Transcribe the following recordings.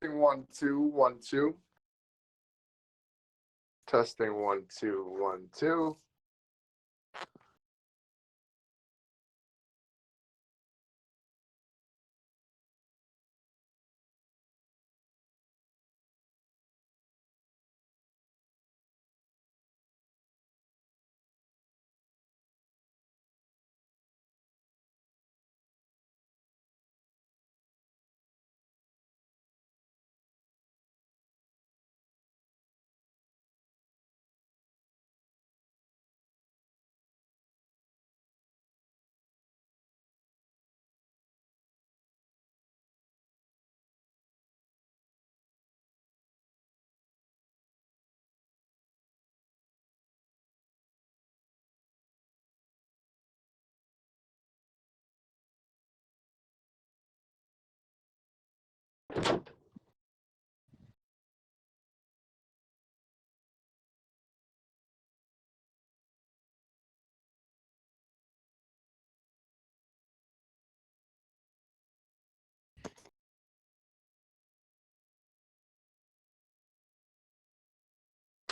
1 2 1 2. Testing 1 2 1 2.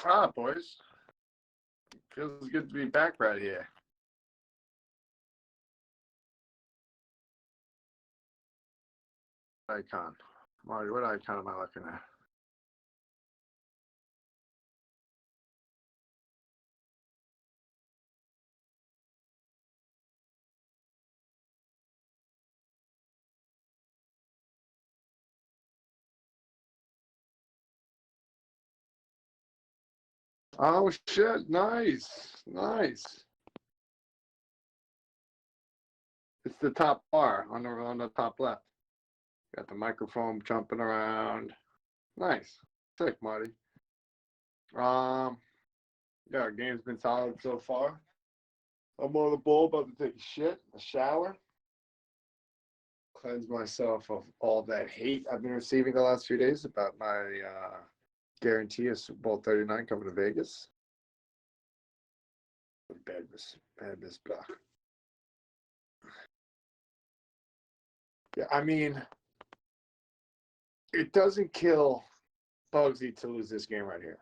Ah, boys. Feels good to be back right here. Icon. Marty, what icon am I looking at? Oh, shit. Nice. Nice. It's the top bar on the top left. Got the microphone jumping around. Nice. Sick, Marty. Yeah, our game's been solid so far. I'm on the ball, about to take a shit, a shower, cleanse myself of all that hate I've been receiving the last few days about my guarantee of Super Bowl 39 coming to Vegas. Bad miss block. Yeah, I mean, it doesn't kill Bugsy to lose this game right here.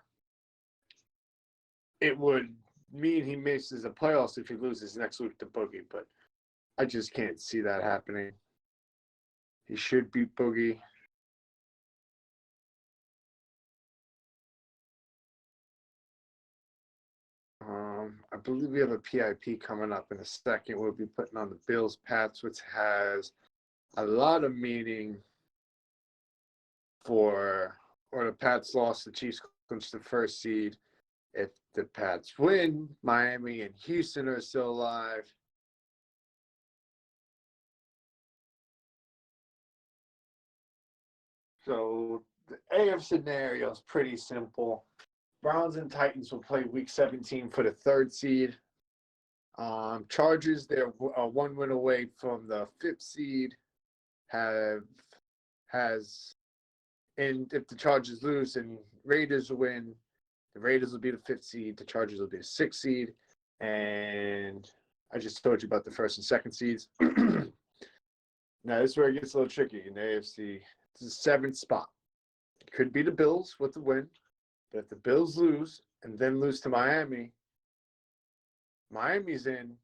It would mean he misses the playoffs if he loses next week to Boogie, but I just can't see that happening. He should beat Boogie. I believe we have a PIP coming up in a second. We'll be putting on the Bills Pats, which has a lot of meaning or the Pats lost, the Chiefs clinch the first seed. If the Pats win, Miami and Houston are still alive. So the AF scenario is pretty simple. Browns and Titans will play Week 17 for the third seed. Chargers, they're one win away from the fifth seed. And if the Chargers lose and Raiders win, the Raiders will be the fifth seed. The Chargers will be the sixth seed. And I just told you about the first and second seeds. Now, this is where it gets a little tricky in the AFC. It's the seventh spot. It could be the Bills with the win. But if the Bills lose and then lose to Miami, Miami's in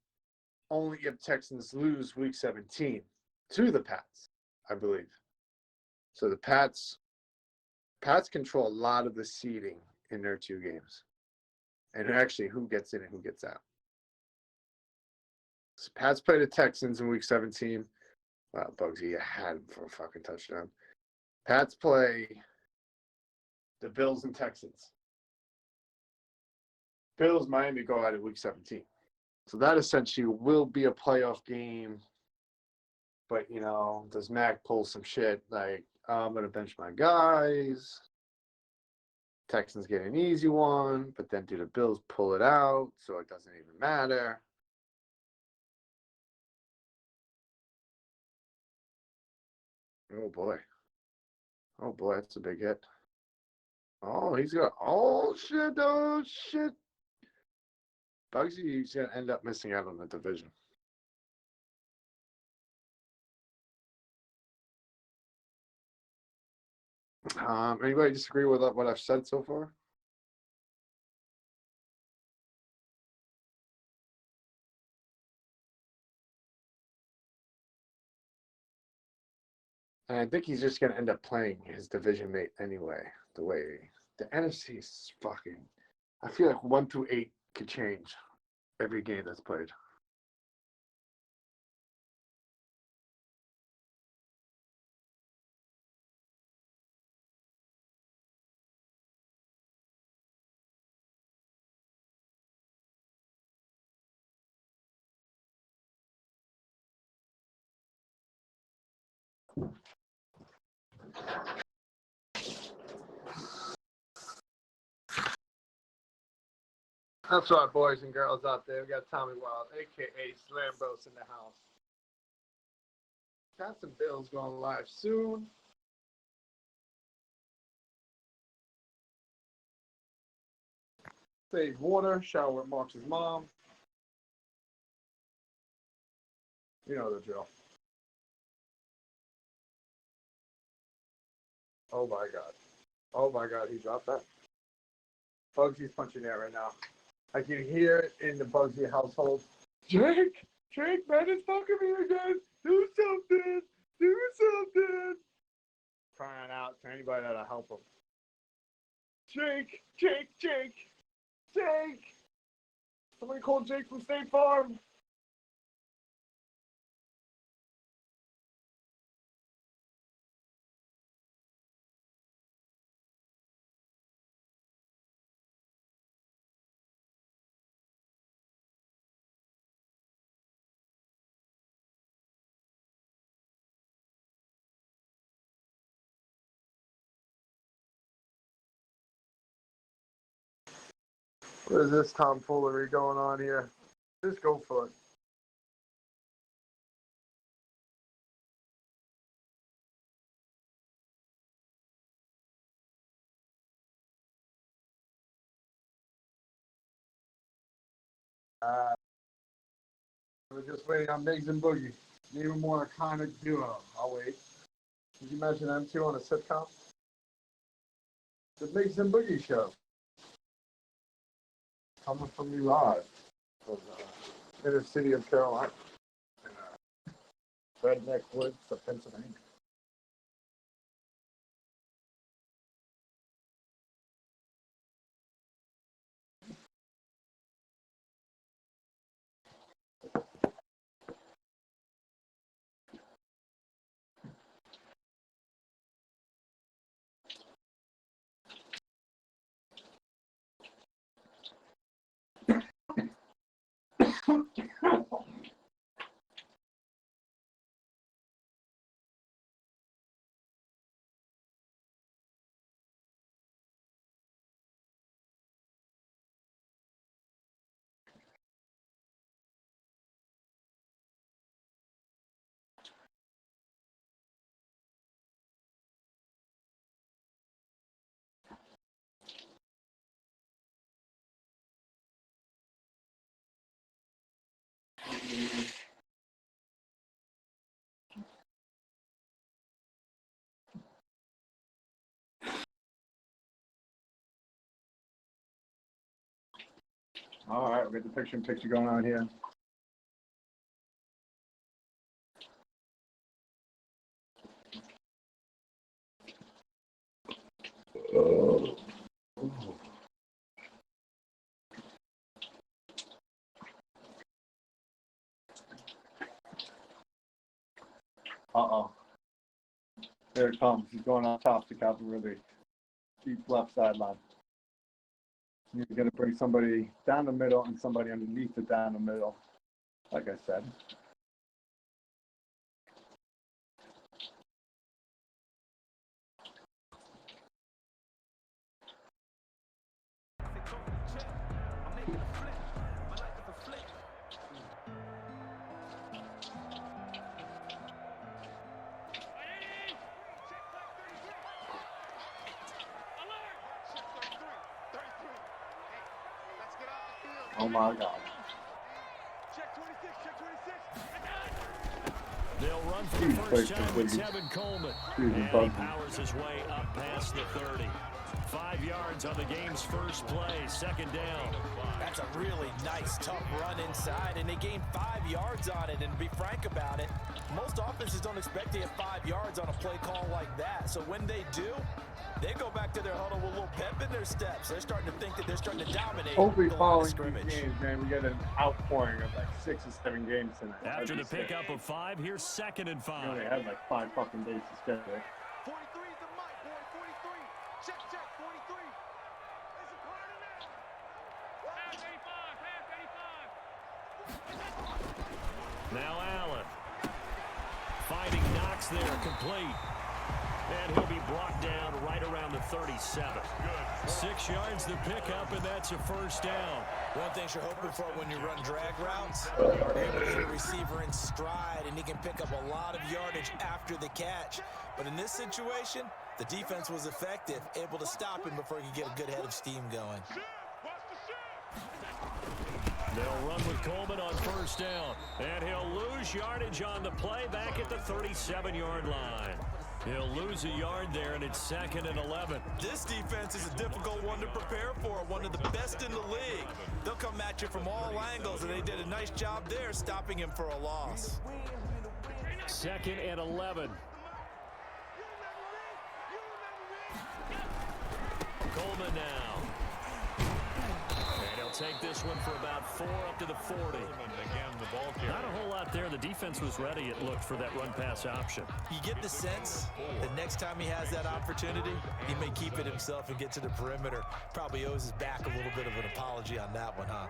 only if Texans lose Week 17 to the Pats, I believe. So the Pats control a lot of the seeding in their two games. And actually who gets in and who gets out. So Pats play the Texans in Week 17. Wow, Bugsy, you had him for a fucking touchdown. Pats play the Bills and Texans. Bills, Miami go out in Week 17. So that essentially will be a playoff game. But, does Mac pull some shit like, I'm going to bench my guys. Texans get an easy one, but then do the Bills pull it out so it doesn't even matter? Oh, boy. Oh, boy, that's a big hit. Oh, he's got, oh, shit. Bugsy's going to end up missing out on the division. Anybody disagree with what I've said so far? And I think he's just going to end up playing his division mate anyway. The way the NFC is fucking. I feel like 1 through 8 could change every game that's played. That's right, boys and girls out there. We got Tommy Wild, a.k.a. Slam Bros in the house. Got some bills going live soon. Save water, shower with Mark's mom. You know the drill. Oh my God. Oh my God, he dropped that. Bugsy's punching air right now. I can hear it in the Bugsy household. Jake, man is fucking me again. Do something. Crying out to anybody that'll help him. Jake. Somebody call Jake from State Farm. What is this tomfoolery going on here? Just go for it. We're just waiting on Migs and Boogie. Even more iconic duo. I'll wait. Did you mention them two on a sitcom? The Migs and Boogie show. Coming from you live from the inner city of Carolina. Redneck Woods of Pennsylvania. All right, we got the picture going on here. Uh-oh. There it comes. He's going on top to Calvin Ridley. Deep left sideline. You're going to bring somebody down the middle and somebody underneath it down the middle, like I said. Oh my God. They'll run run for the first time with Tevin Coleman. And he powers his way up past the 30. 5 yards on the game's first play, second down. That's a really nice, tough run inside, and they gained 5 yards on it. And to be frank about it, most offenses don't expect to get 5 yards on a play call like that. So when they do, they go back to their huddle with a little pep in their steps. They're starting to think that they're starting to dominate. Hopefully, following these games, man, we get an outpouring of like 6 or 7 games tonight. After the pickup of 5, here's 2nd and 5. You know, they had like 5 fucking days to schedule. 43 is the mic, boy. 43. Check, 43. It's a part of that. Pass 85. Now Allen. Finding Knox there, complete. And he'll be brought down right around the 37. Good. 6 yards the pickup, and that's a first down. One thing you're hoping for when you run drag routes, you're able to hit a receiver in stride, and he can pick up a lot of yardage after the catch. But in this situation, the defense was effective, able to stop him before he could get a good head of steam going. They'll run with Coleman on first down, and he'll lose yardage on the play back at the 37-yard line. He'll lose a yard there, and it's 2nd and 11. This defense is a difficult one to prepare for, one of the best in the league. They'll come at you from all angles, and they did a nice job there stopping him for a loss. 2nd and 11. Coleman now. And he'll take this one for about 4 up to the 40. Not a whole lot there. The defense was ready, it looked, for that run-pass option. You get the sense that next time he has that opportunity, he may keep it himself and get to the perimeter. Probably owes his back a little bit of an apology on that one, huh?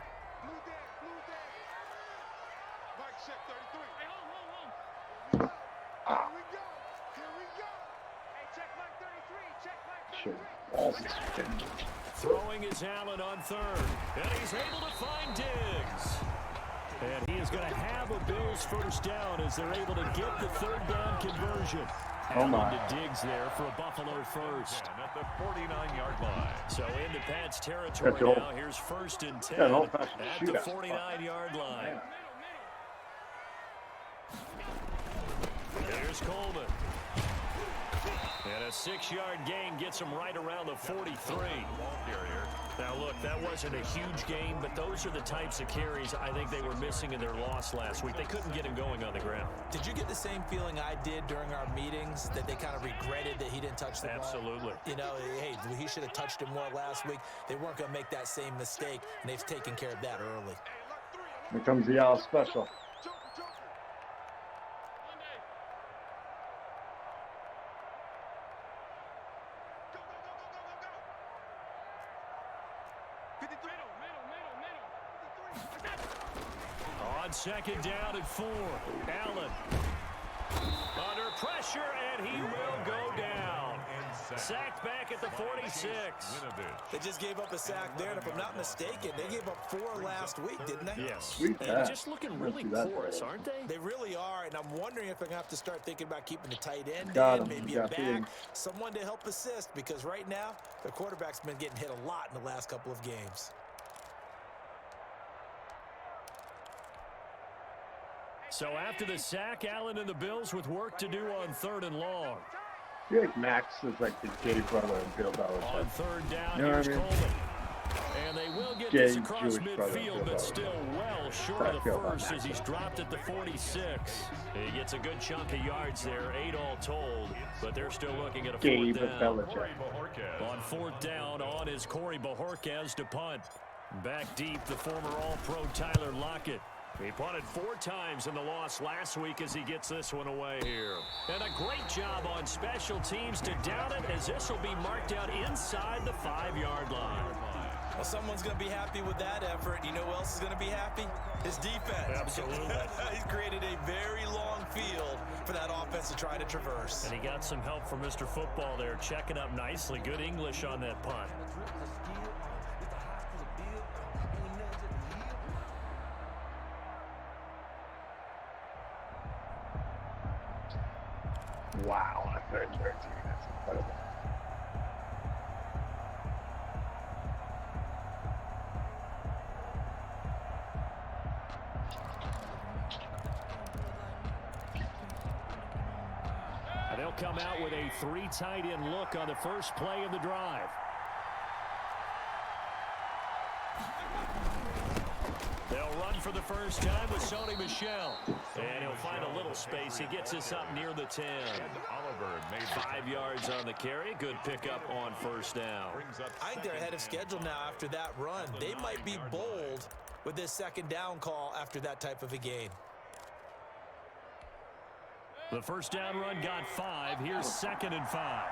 Throwing is Allen on 3rd, and he's able to find Diggs. And he is going to have a Bills first down as they're able to get the 3rd down conversion. Allen to Diggs there for a Buffalo first. At the 49-yard line. So into Pat's territory now. Here's 1st and 10 at the 49-yard line. There's Coleman. And a 6-yard gain gets him right around the 43. Now, look, that wasn't a huge gain, but those are the types of carries I think they were missing in their loss last week. They couldn't get him going on the ground. Did you get the same feeling I did during our meetings, that they kind of regretted that he didn't touch the ball? Absolutely. You know, hey, he should have touched it more last week. They weren't going to make that same mistake, and they've taken care of that early. Here comes the Al special. On 2nd down at 4, Allen under pressure, and he will go down. Sacked back at the 46. They just gave up a sack there, and if I'm not mistaken, they gave up 4 last week, didn't they? Yes. They're just looking really porous, aren't they? They really are, and I'm wondering if they're going to have to start thinking about keeping the tight end in, maybe a back, someone to help assist, because right now, the quarterback's been getting hit a lot in the last couple of games. So after the sack, Allen and the Bills with work to do on 3rd and long. I feel like Max is like the Jay brother of Bill Belichick. On 3rd down, you know here's Coleman. And they will get this across midfield, but still well short of the first as he's dropped at the 46. He gets a good chunk of yards there, 8 all told, but they're still looking at a 4th down. On 4th down, on is Corey Bojorquez to punt. Back deep, the former All-Pro Tyler Lockett. He punted 4 times in the loss last week as he gets this one away here. And a great job on special teams to down it, as this will be marked out inside the 5-yard line. Well, someone's going to be happy with that effort. You know who else is going to be happy? His defense. Absolutely. He's created a very long field for that offense to try to traverse. And he got some help from Mr. Football there, checking up nicely. Good English on that punt. Wow, on 3rd and 13. That's incredible. come out with a 3 tight end look on the first play of the drive. They'll run for the first time with Sony Michel. And he'll find a little space. He gets us up near the 10. Oliver made 5 yards on the carry. Good pickup on first down. I think they're ahead of schedule now after that run. They might be bold with this second down call after that type of a gain. The first down run got 5. Here's 2nd and 5.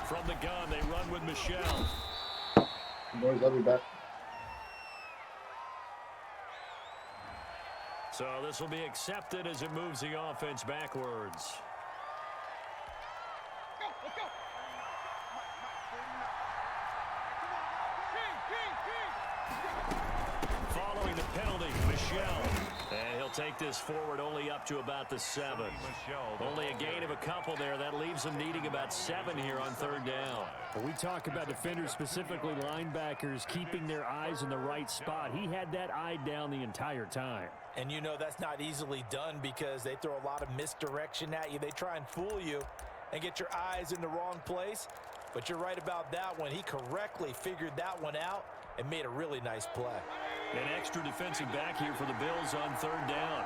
From the gun, they run with Michel. Boys, I'll be back. So this will be accepted as it moves the offense backwards. Following the penalty, Michel. And he'll take this forward only up to about the 7. Only a gain of a couple there. That leaves them needing about 7 here on 3rd down. When we talk about defenders, specifically linebackers, keeping their eyes in the right spot, he had that eye down the entire time. And you know that's not easily done because they throw a lot of misdirection at you. They try and fool you and get your eyes in the wrong place. But you're right about that one. He correctly figured that one out and made a really nice play. An extra defensive back here for the Bills on 3rd down.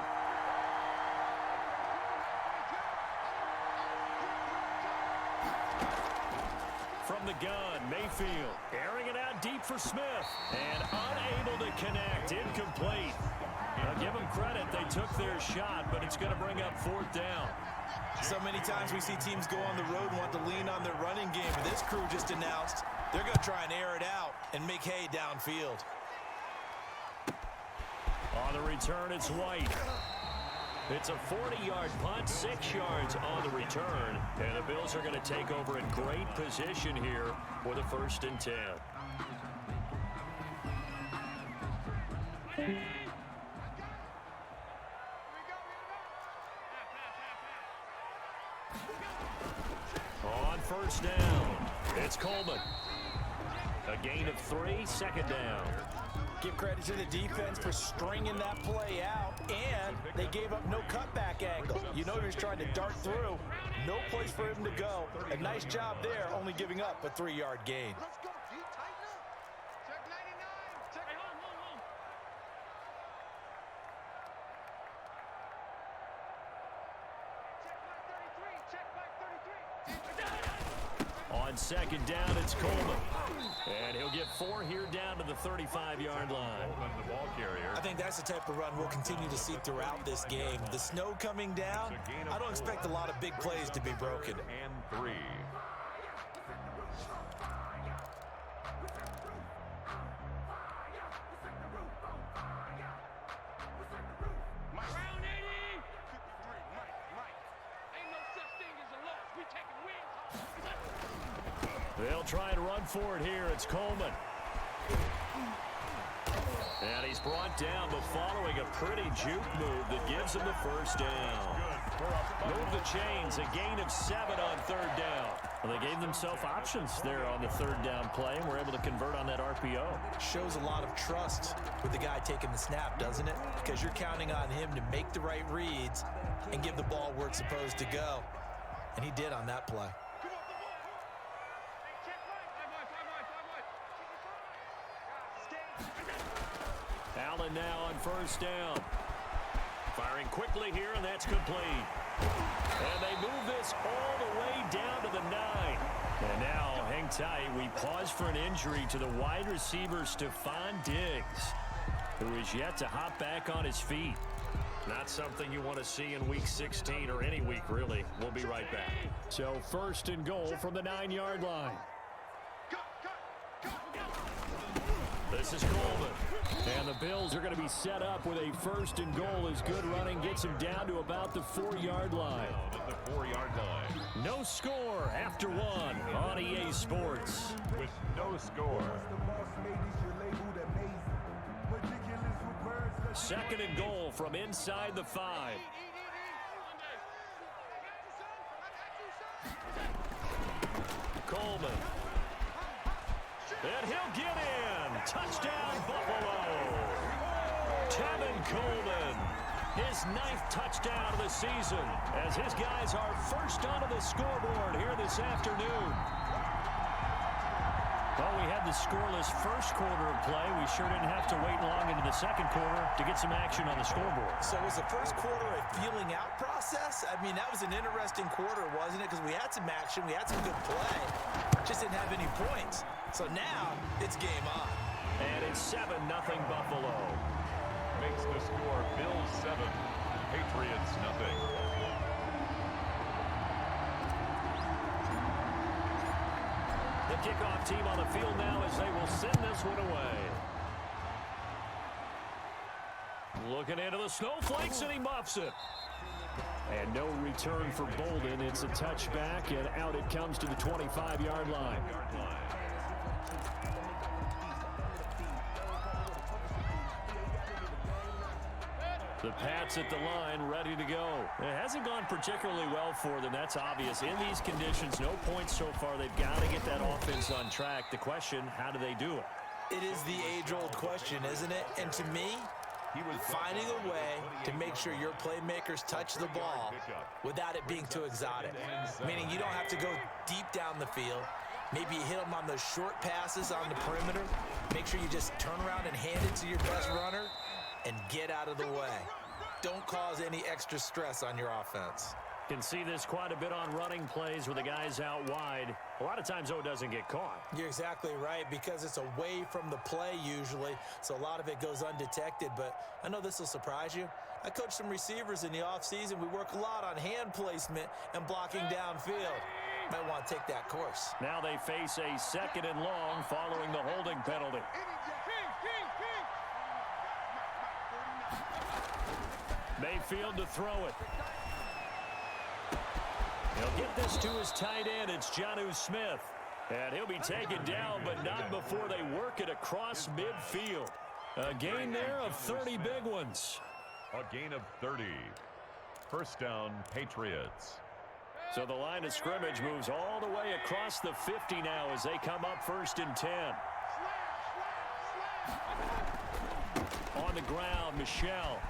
From the gun, Mayfield airing it out deep for Smith and unable to connect. Incomplete. Now give them credit. They took their shot, but it's going to bring up 4th down. So many times we see teams go on the road and want to lean on their running game. But this crew just announced they're going to try and air it out and make hay downfield. On the return, it's White. It's a 40-yard punt, 6 yards on the return. And the Bills are going to take over in great position here for the 1st and 10. On 1st down, it's Coleman. A gain of 3, 2nd down. Give credit to the defense for stringing that play out, and they gave up no cutback angle. You know he was trying to dart through. No place for him to go. A nice job there, only giving up a 3-yard gain. Let's go, D. Tighten up. Check 99. Check home. Check back 33. On 2nd down, it's Coleman. And he'll get 4 here down to the 35-yard line. the ball carrier. I think that's the type of run we'll continue to see throughout this game. The snow coming down, I don't expect a lot of big plays to be broken. And 3. Round 80. 53. Mike. Ain't no such thing as a loss. We taking wins. They'll try and run for it here. It's Coleman. And he's brought down, but following a pretty juke move that gives him the 1st down. Move the chains, a gain of 7 on 3rd down. Well, they gave themselves options there on the 3rd down play, and were able to convert on that RPO. Shows a lot of trust with the guy taking the snap, doesn't it? Because you're counting on him to make the right reads and give the ball where it's supposed to go. And he did on that play. Allen now on 1st down. Firing quickly here, and that's complete. And they move this all the way down to the 9. And now, hang tight, we pause for an injury to the wide receiver, Stephon Diggs, who is yet to hop back on his feet. Not something you want to see in Week 16 or any week, really. We'll be right back. So 1st and goal from the 9-yard line. This is Coleman. And the Bills are going to be set up with a 1st and goal as good running gets him down to about the 4-yard line. At the 4-yard line. No score after 1 on EA Sports. With no score. 2nd and goal from inside the 5. Coleman. And he'll get in. Touchdown, Buffalo. Tevin Coleman His 9th touchdown of the season as his guys are first onto the scoreboard here this afternoon. Well, we had the scoreless first quarter of play. We sure didn't have to wait long into the second quarter to get some action on the scoreboard. So was the first quarter a feeling out process? I mean, that was an interesting quarter, wasn't it? Because we had some action, we had some good play, just didn't have any points. So now it's game on. And it's 7-0 Buffalo. Makes the score Bills 7, Patriots nothing. The kickoff team on the field now as they will send this one away. Looking into the snowflakes, and he muffs it. And no return for Bolden. It's a touchback, and out it comes to the 25-yard line. The Pats at the line, ready to go. It hasn't gone particularly well for them. That's obvious. In these conditions, no points so far. They've got to get that offense on track. The question, how do they do it? It is the age-old question, isn't it? And to me, finding a way to make sure your playmakers touch the ball without it being too exotic. Meaning you don't have to go deep down the field. Maybe you hit them on those short passes on the perimeter. Make sure you just turn around and hand it to your best runner and get out of the way. Don't cause any extra stress on your offense. Can see this quite a bit on running plays where the guy's out wide. A lot of times, though, it doesn't get caught. You're exactly right, because it's away from the play usually, so a lot of it goes undetected. But I know this will surprise you. I coach some receivers in the offseason. We work a lot on hand placement and blocking downfield. Might want to take that course. Now they face a 2nd and long following the holding penalty. Mayfield to throw it. He'll get this to his tight end. It's Jonnu Smith. And he'll be taken down, but not before they work it across midfield. A gain there of 30 big ones. A gain of 30. First down, Patriots. So the line of scrimmage moves all the way across the 50 now as they come up 1st and 10. On the ground, Michel.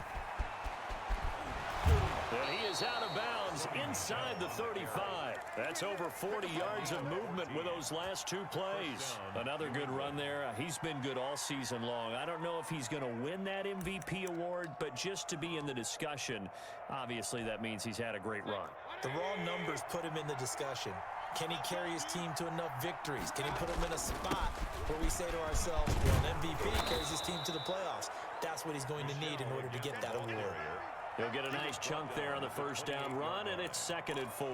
And he is out of bounds inside the 35. That's over 40 yards of movement with those last 2 plays. Another good run there. He's been good all season long. I don't know if he's going to win that MVP award, but just to be in the discussion, obviously that means he's had a great run. The raw numbers put him in the discussion. Can he carry his team to enough victories? Can he put him in a spot where we say to ourselves, well, an MVP carries his team to the playoffs? That's what he's going to need in order to get that award. He'll get a nice chunk there on the first down run, and it's 2nd and 4.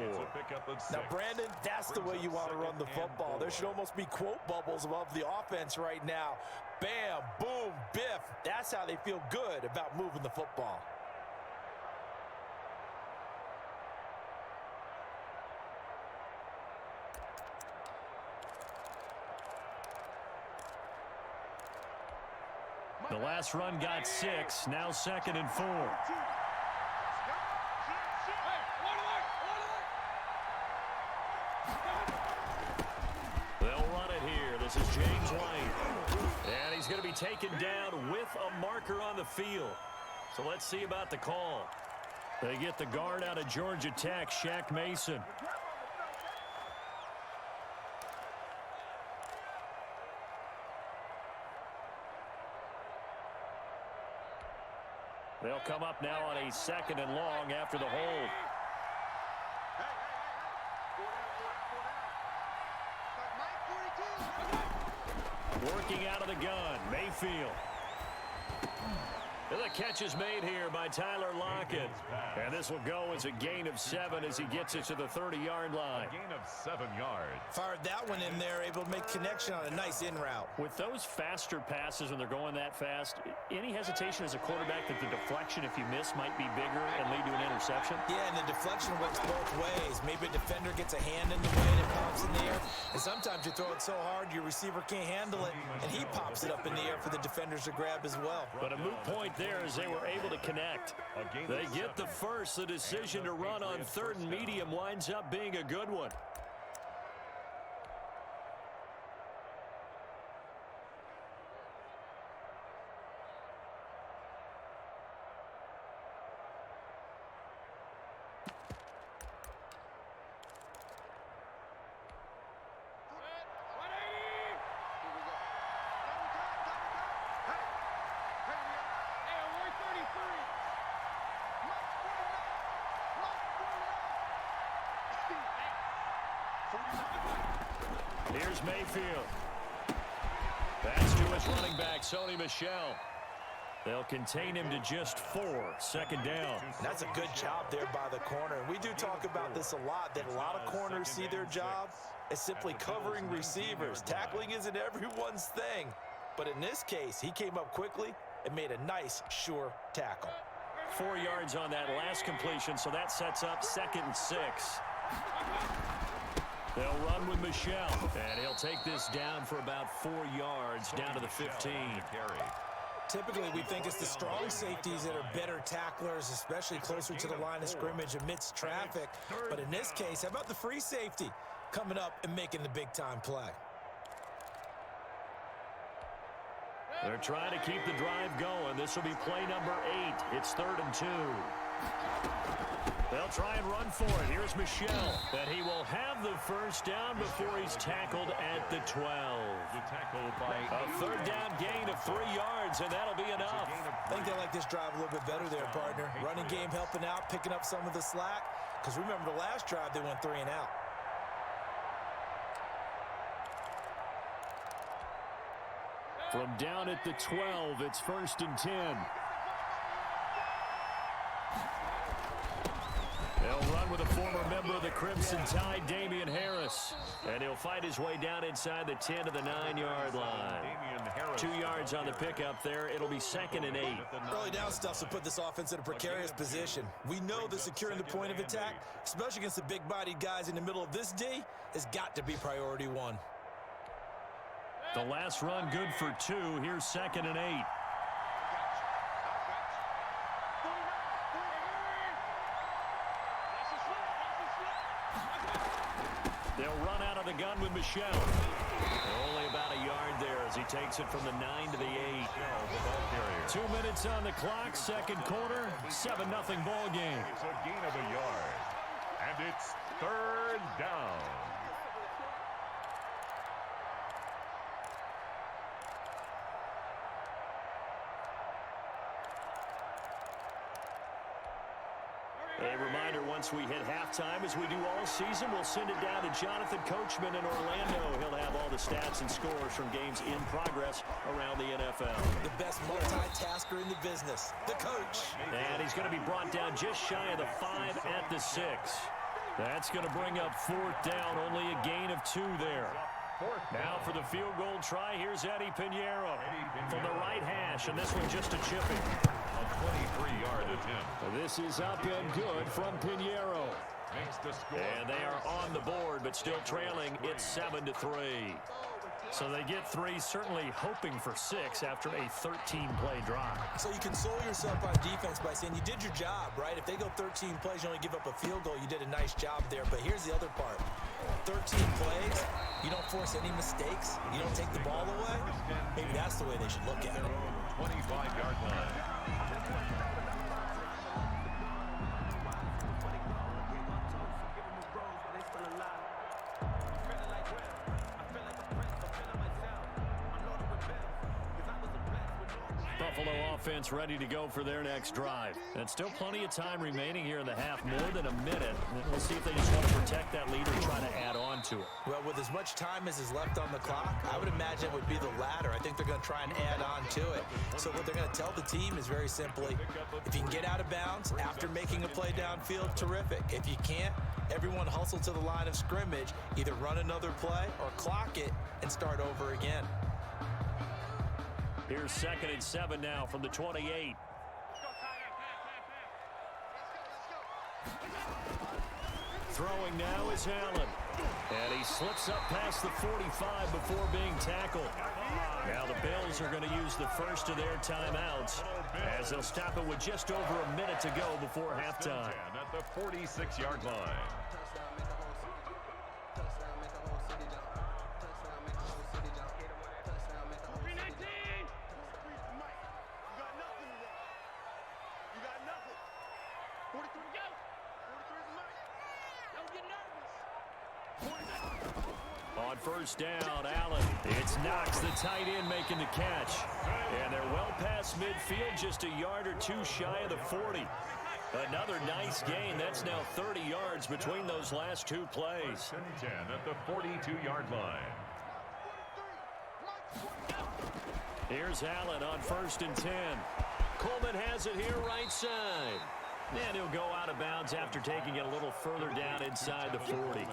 Now, Brandon, that's the way you want to run the football. There should almost be quote bubbles above the offense right now. Bam, boom, biff. That's how they feel good about moving the football. The last run got 6, now 2nd and 4. They'll run it here. This is James White. And he's going to be taken down with a marker on the field. So let's see about the call. They get the guard out of Georgia Tech, Shaq Mason. They'll come up now on a 2nd and long after the hold. Working out of the gun, Mayfield. The catch is made here by Tyler Lockett. And this will go as a gain of 7 as he gets it to the 30-yard line. A gain of 7 yards. Fired that one in there, able to make connection on a nice in route. With those faster passes when they're going that fast, any hesitation as a quarterback that the deflection, if you miss, might be bigger and lead to an interception? Yeah, and the deflection works both ways. Maybe a defender gets a hand in the way and it pops in the air. And sometimes you throw it so hard your receiver can't handle it, and he pops it up in the air for the defenders to grab as well. But a moot point there as they were able to connect. They get the first. The decision to run on 3rd and medium winds up being a good one. Here's Mayfield. That's to his running back, Sony Michel. They'll contain him to just 4. Second down. And that's a good job there by the corner. And we do talk about this a lot, that a lot of corners see their job as simply covering receivers. Tackling isn't everyone's thing. But in this case, he came up quickly and made a nice, sure tackle. 4 yards on that last completion, so that sets up 2nd and 6. They'll run with Michel, and he'll take this down for about 4 yards, down to the 15. Typically, we think it's the strong safeties that are better tacklers, especially closer to the line of scrimmage amidst traffic. But in this case, how about the free safety coming up and making the big-time play? They're trying to keep the drive going. This will be play number 8. It's 3rd and 2. They'll try and run for it. Here's Michel. But he will have the first down before he's tackled at the 12. A 3rd down gain of 3 yards, and that'll be enough. I think they like this drive a little bit better there, partner. Running game helping out, picking up some of the slack. Because remember the last drive, they went 3 and out. From down at the 12, it's 1st and 10. They'll run with a former member of the Crimson Tide, Damian Harris. And he'll fight his way down inside the 10 to the 9-yard line. 2 yards on the pickup there. It'll be 2nd and 8. Early down stuff to put this offense in a precarious position. We know that securing the point of attack, especially against the big-bodied guys in the middle of this D, has got to be priority 1. The last run good for 2. Here's 2nd and 8. They'll run out of the gun with Michel. Only about a yard there as he takes it from the 9 to the 8. 2 minutes on the clock, 2nd quarter, 7-0 ball game. It's a gain of a yard. And it's 3rd down. A reminder, once we hit halftime, as we do all season, we'll send it down to Jonathan Coachman in Orlando. He'll have all the stats and scores from games in progress around the NFL. The best multitasker in the business, the coach. And he's going to be brought down just shy of the 5 at the 6. That's going to bring up 4th down, only a gain of 2 there. Now for the field goal try, here's Eddie Pinheiro from the right hash, and this one just a chipping. A 23-yard attempt. This is up and good from Pinheiro. Makes the score. And they are on the board, but still trailing. It's 7-3. So they get 3, certainly hoping for 6 after a 13-play drive. So you console yourself on defense by saying you did your job, right? If they go 13 plays, you only give up a field goal, you did a nice job there. But here's the other part. 13 plays, you don't force any mistakes, you don't take the ball away. Maybe that's the way they should look at it. 25-yard line. Buffalo offense ready to go for their next drive. And still plenty of time remaining here in the half, more than a minute. We'll see if they just want to protect that lead or try to add on to it. Well, with as much time as is left on the clock, I would imagine it would be the latter. I think they're going to try and add on to it. So what they're going to tell the team is very simply, if you can get out of bounds after making a play downfield, terrific. If you can't, everyone hustle to the line of scrimmage, either run another play or clock it and start over again. Here's 2nd and 7 now from the 28. Throwing now is Allen. And he slips up past the 45 before being tackled. Now the Bills are going to use the first of their timeouts as they'll stop it with just over a minute to go before halftime. At the 46-yard line. On first down, Allen. It's Knox, the tight end, making the catch. And they're well past midfield, just a yard or 2 shy of the 40. Another nice gain. That's now 30 yards between those last two plays. 1st and 10 at the 42-yard line. Here's Allen on 1st and 10. Coleman has it here right side. And he'll go out of bounds after taking it a little further down inside the 40.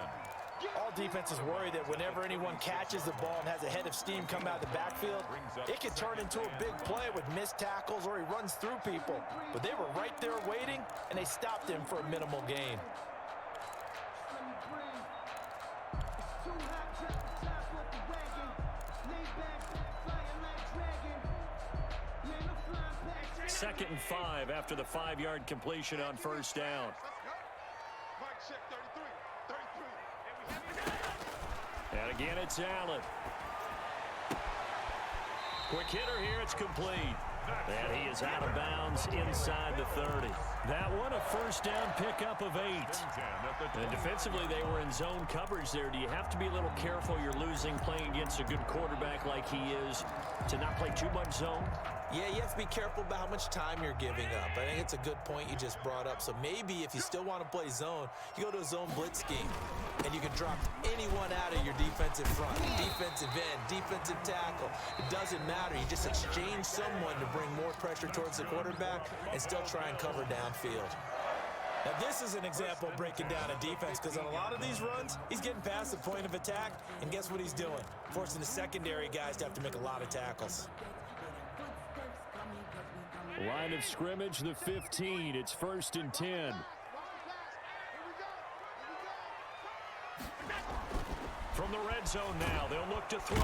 All defenses worry that whenever anyone catches the ball and has a head of steam come out of the backfield, it can turn into a big play with missed tackles or he runs through people. But they were right there waiting, and they stopped him for a minimal gain. Second and 5 after the 5-yard completion on 1st down. And again, it's Allen. Quick hitter here. It's complete. And he is out of bounds inside the 30. That one a 1st down pickup of 8. And defensively, they were in zone coverage there. Do you have to be a little careful? You're losing playing against a good quarterback like he is to not play too much zone? Yeah, you have to be careful about how much time you're giving up. I think it's a good point you just brought up. So maybe if you still want to play zone, you go to a zone blitz scheme, and you can drop anyone out of your defensive front, defensive end, defensive tackle. It doesn't matter. You just exchange someone to bring more pressure towards the quarterback and still try and cover downfield. Now, this is an example of breaking down a defense because on a lot of these runs, he's getting past the point of attack, and guess what he's doing? Forcing the secondary guys to have to make a lot of tackles. Line of scrimmage, the 15. It's 1st and 10. From the red zone now, they'll look to throw.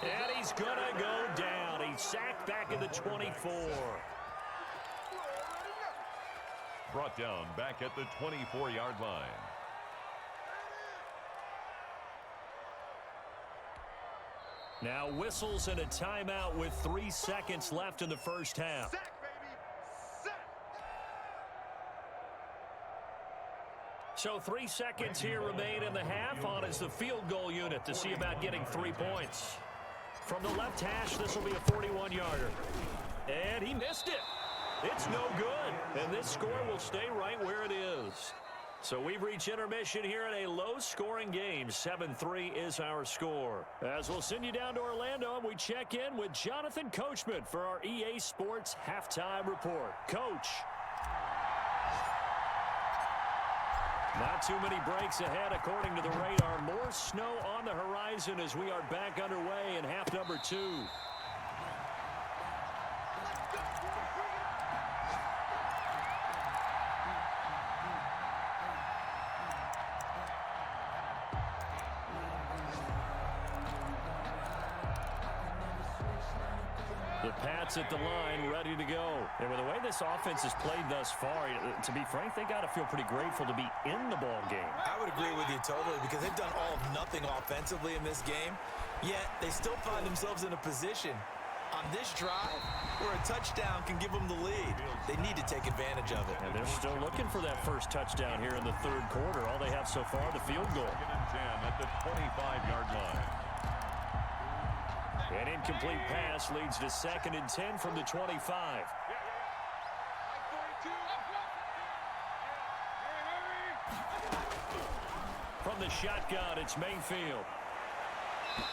And he's going to go down. He's sacked back at the 24. Brought down back at the 24-yard line. Now whistles and a timeout with 3 seconds left in the first half. So 3 seconds here remain in the half. On is the field goal unit to see about getting 3 points. From the left hash, this will be a 41-yarder. And he missed it. It's no good. And this score will stay right where it is. So we've reached intermission here in a low-scoring game. 7-3 is our score. As we'll send you down to Orlando, and we check in with Jonathan Coachman for our EA Sports Halftime Report. Coach. Not too many breaks ahead according to the radar. More snow on the horizon as we are back underway in half number 2. The Pats at the line, ready to go. And with the way this offense has played thus far, to be frank, they got to feel pretty grateful to be in the ball game. I would agree with you totally because they've done all of nothing offensively in this game, yet they still find themselves in a position on this drive where a touchdown can give them the lead. They need to take advantage of it. And they're still looking for that first touchdown here in the third quarter. All they have so far, the field goal. 2nd and 10 at the 25-yard line. An incomplete pass leads to 2nd and 10 from the 25. From the shotgun, it's Mayfield.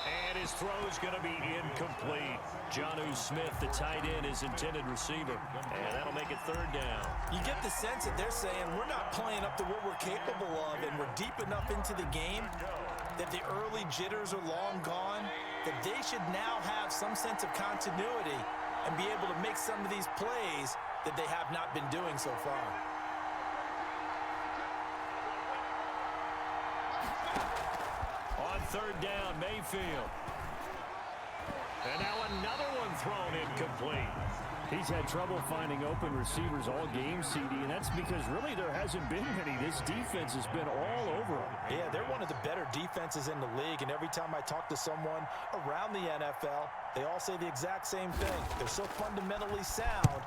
And his throw is going to be incomplete. Jonnu Smith, the tight end, his intended receiver. And that'll make it 3rd down. You get the sense that they're saying we're not playing up to what we're capable of, and we're deep enough into the game that the early jitters are long gone, that they should now have some sense of continuity and be able to make some of these plays that they have not been doing so far. On 3rd down, Mayfield. And now another one thrown incomplete. He's had trouble finding open receivers all game, CD, and that's because really there hasn't been many. This defense has been all over him. Yeah, they're one of the better defenses in the league, and every time I talk to someone around the NFL, they all say the exact same thing. They're so fundamentally sound.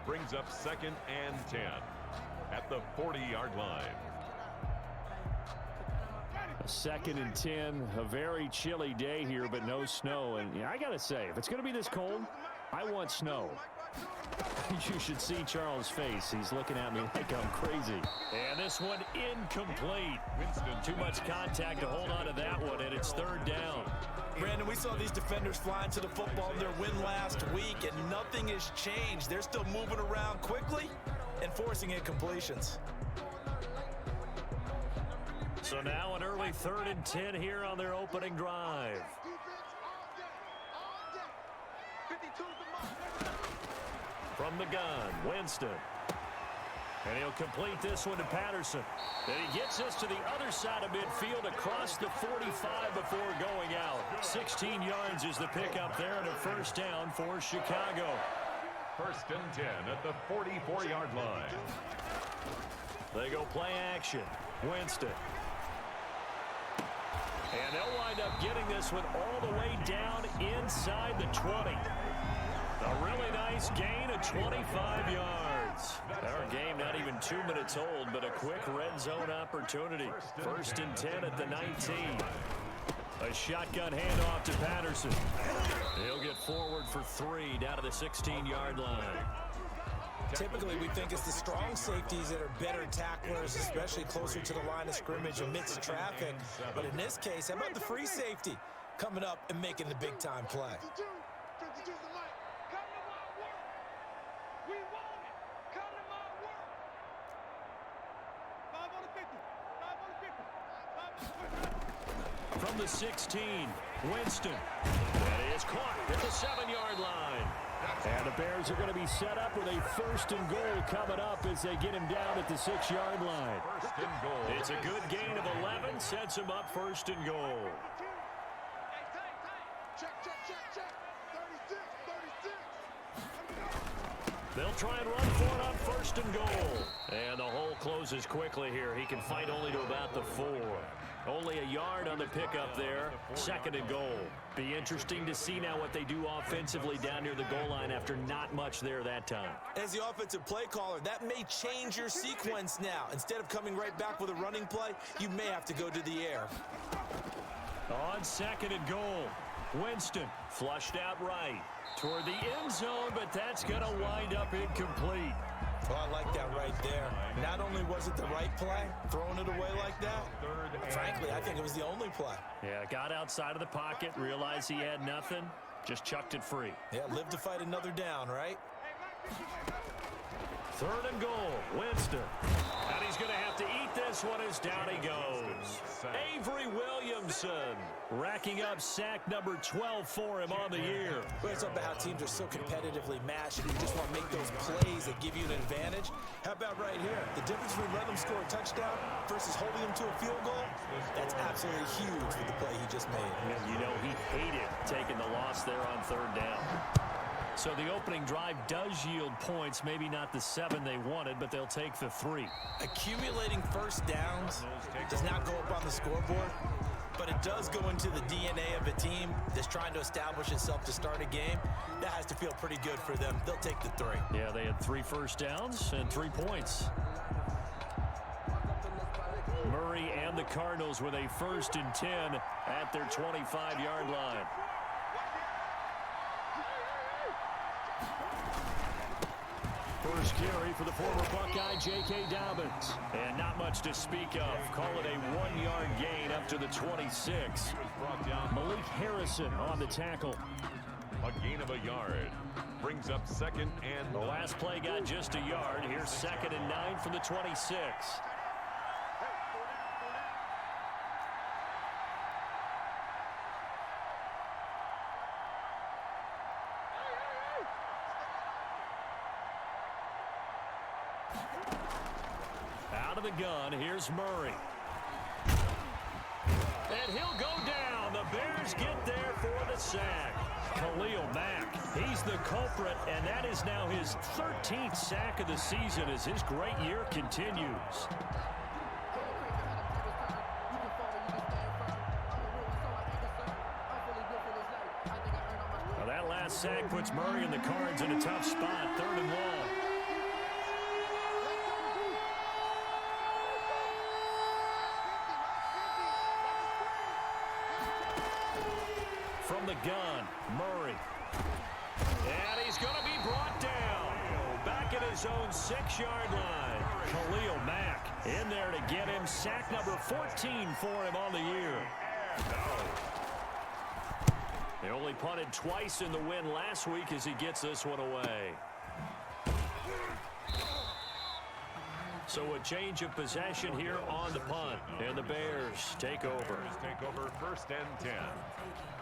Brings up 2nd and 10 at the 40-yard line. A 2nd and 10, a very chilly day here, but no snow. And yeah, I got to say, if it's going to be this cold, I want snow. You should see Charles' face. He's looking at me like I'm crazy. And this one incomplete. Too much contact to hold on to that one, and it's 3rd down. Brandon, we saw these defenders fly into the football in their win last week, and nothing has changed. They're still moving around quickly and forcing incompletions. So now an early 3rd and 10 here on their opening drive. From the gun, Winston. And he'll complete this one to Patterson. And he gets us to the other side of midfield across the 45 before going out. 16 yards is the pickup there and a 1st down for Chicago. 1st and 10 at the 44-yard line. They go play action. Winston. And they'll wind up getting this one all the way down inside the 20. A really nice gain of 25 yards. Our game not even 2 minutes old, but a quick red zone opportunity. 1st and 10 at the 19. A shotgun handoff to Patterson. He'll get forward for 3 down to the 16-yard line. Typically, we think it's the strong safeties that are better tacklers, especially closer to the line of scrimmage amidst traffic. But in this case, how about the free safety coming up and making the big-time play? From the 16, Winston. And he is caught at the 7-yard line. And the Bears are going to be set up with a 1st and goal coming up as they get him down at the 6-yard line. 1st and goal. It's a good gain of 11, sets him up 1st and goal. They'll try and run for it on 1st and goal. And the hole closes quickly here. He can fight only to about the 4. Only a yard on the pickup there. 2nd and goal. Be interesting to see now what they do offensively down near the goal line after not much there that time. As the offensive play caller, that may change your sequence now. Instead of coming right back with a running play, you may have to go to the air. On 2nd and goal, Winston flushed out right toward the end zone, but that's going to wind up incomplete. Well, I like that right there. Not only was it the right play, throwing it away like that, frankly, I think it was the only play. Yeah, got outside of the pocket, realized he had nothing, just chucked it free. Yeah, live to fight another down, right? 3rd and goal, Winston. And he's going to have to eat this one as down he goes. Avery Williamson racking up sack number 12 for him on the year. Well, it's about how teams are so competitively matched and you just want to make those plays that give you an advantage. How about right here? The difference between letting them score a touchdown versus holding them to a field goal, that's absolutely huge with the play he just made. And you know, he hated taking the loss there on 3rd down. So the opening drive does yield points, maybe not the 7 they wanted, but they'll take the 3. Accumulating 1st downs does not go up on the scoreboard, but it does go into the DNA of a team that's trying to establish itself to start a game. That has to feel pretty good for them. They'll take the 3. Yeah, they had 3 first downs and 3 points. Murray and the Cardinals with a 1st and 10 at their 25-yard line. First carry for the former Buckeye, J.K. Dobbins. And not much to speak of. Call it a 1-yard gain up to the 26. Malik Harrison on the tackle. A gain of a yard. Brings up 2nd and 9. The last play got just a yard. Here's 2nd and 9 from the 26. Out of the gun, here's Murray. And he'll go down. The Bears get there for the sack. Khalil Mack, he's the culprit, and that is now his 13th sack of the season as his great year continues. Well, that last sack puts Murray and the Cards in a tough spot, 3rd and long. from the gun. Murray. And he's going to be brought down. Back at his own 6-yard line. Khalil Mack in there to get him. Sack number 14 for him on the year. They only punted twice in the win last week as he gets this one away. So a change of possession here on the punt. And the Bears take over. Take over 1st and 10.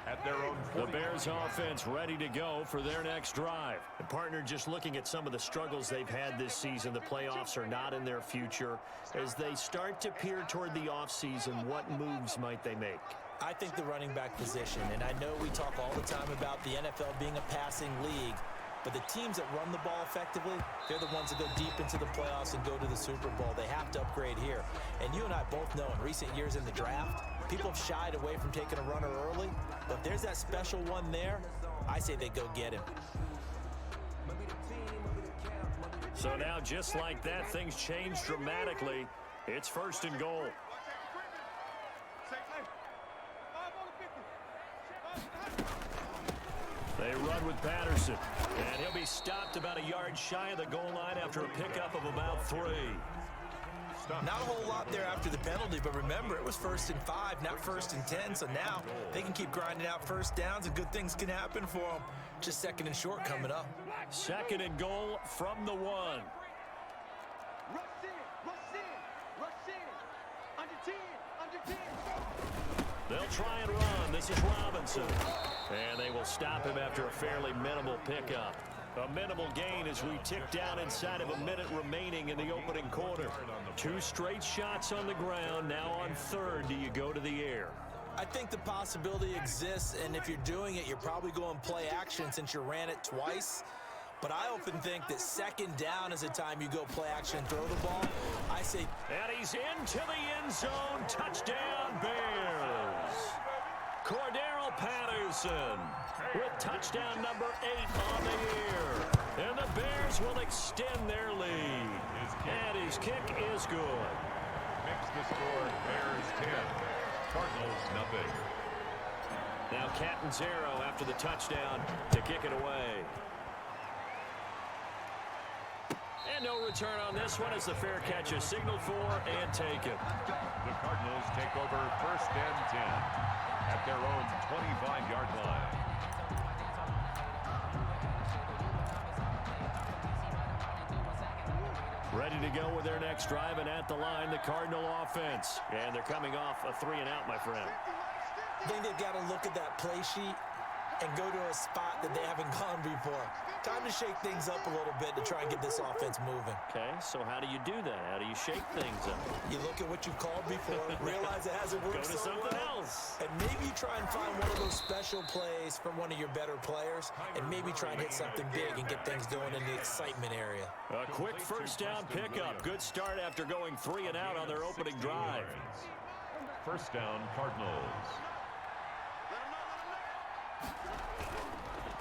At their own 40. The Bears offense ready to go for their next drive. And partner, just looking at some of the struggles they've had this season, the playoffs are not in their future. As they start to peer toward the offseason, what moves might they make? I think the running back position, and I know we talk all the time about the NFL being a passing league, but the teams that run the ball effectively, they're the ones that go deep into the playoffs and go to the Super Bowl. They have to upgrade here. And you and I both know in recent years in the draft, people have shied away from taking a runner early, but if there's that special one there, I say they go get him. So now, just like that, things change dramatically. It's 1st and goal. They run with Patterson, and he'll be stopped about a yard shy of the goal line after a pickup of about 3. Not a whole lot there after the penalty, but remember, it was 1st and 5, not 1st and 10, so now they can keep grinding out first downs and good things can happen for them. Just 2nd and short coming up. 2nd and goal from the 1. Rush in, rush in, rush in. Under 10, under 10. They'll try and run. This is Robinson. And they will stop him after a fairly minimal pickup. A minimal gain as we tick down inside of a minute remaining in the opening quarter. 2 straight shots on the ground. Now on 3rd, do you go to the air? I think the possibility exists, and if you're doing it, you're probably going play action since you ran it twice. But I often think that 2nd down is the time you go play action and throw the ball. I say... And he's into the end zone. Touchdown, Bears. Cordero Patterson with touchdown number 8 on the year. And the Bears will extend their lead. And his kick is good. Makes the score Bears 10. Cardinals nothing. Now Catanzaro after the touchdown to kick it away. And no return on this one as the fair catch is signaled for and taken. The Cardinals take over 1st and 10 at their own 25-yard line. Ready to go with their next drive, and at the line, the Cardinal offense. And they're coming off a 3-and-out, my friend. I think they've got to look at that play sheet and go to a spot that they haven't gone before. Time to shake things up a little bit to try and get this offense moving. Okay, so how do you do that? How do you shake things up? You look at what you've called before, realize it hasn't worked Go to so something well, else. and maybe you try and find one of those special plays from one of your better players, and maybe try and hit something big and get things going in the excitement area. A quick 1st down pickup. Good start after going 3-and-out on their opening drive. 1st down, Cardinals.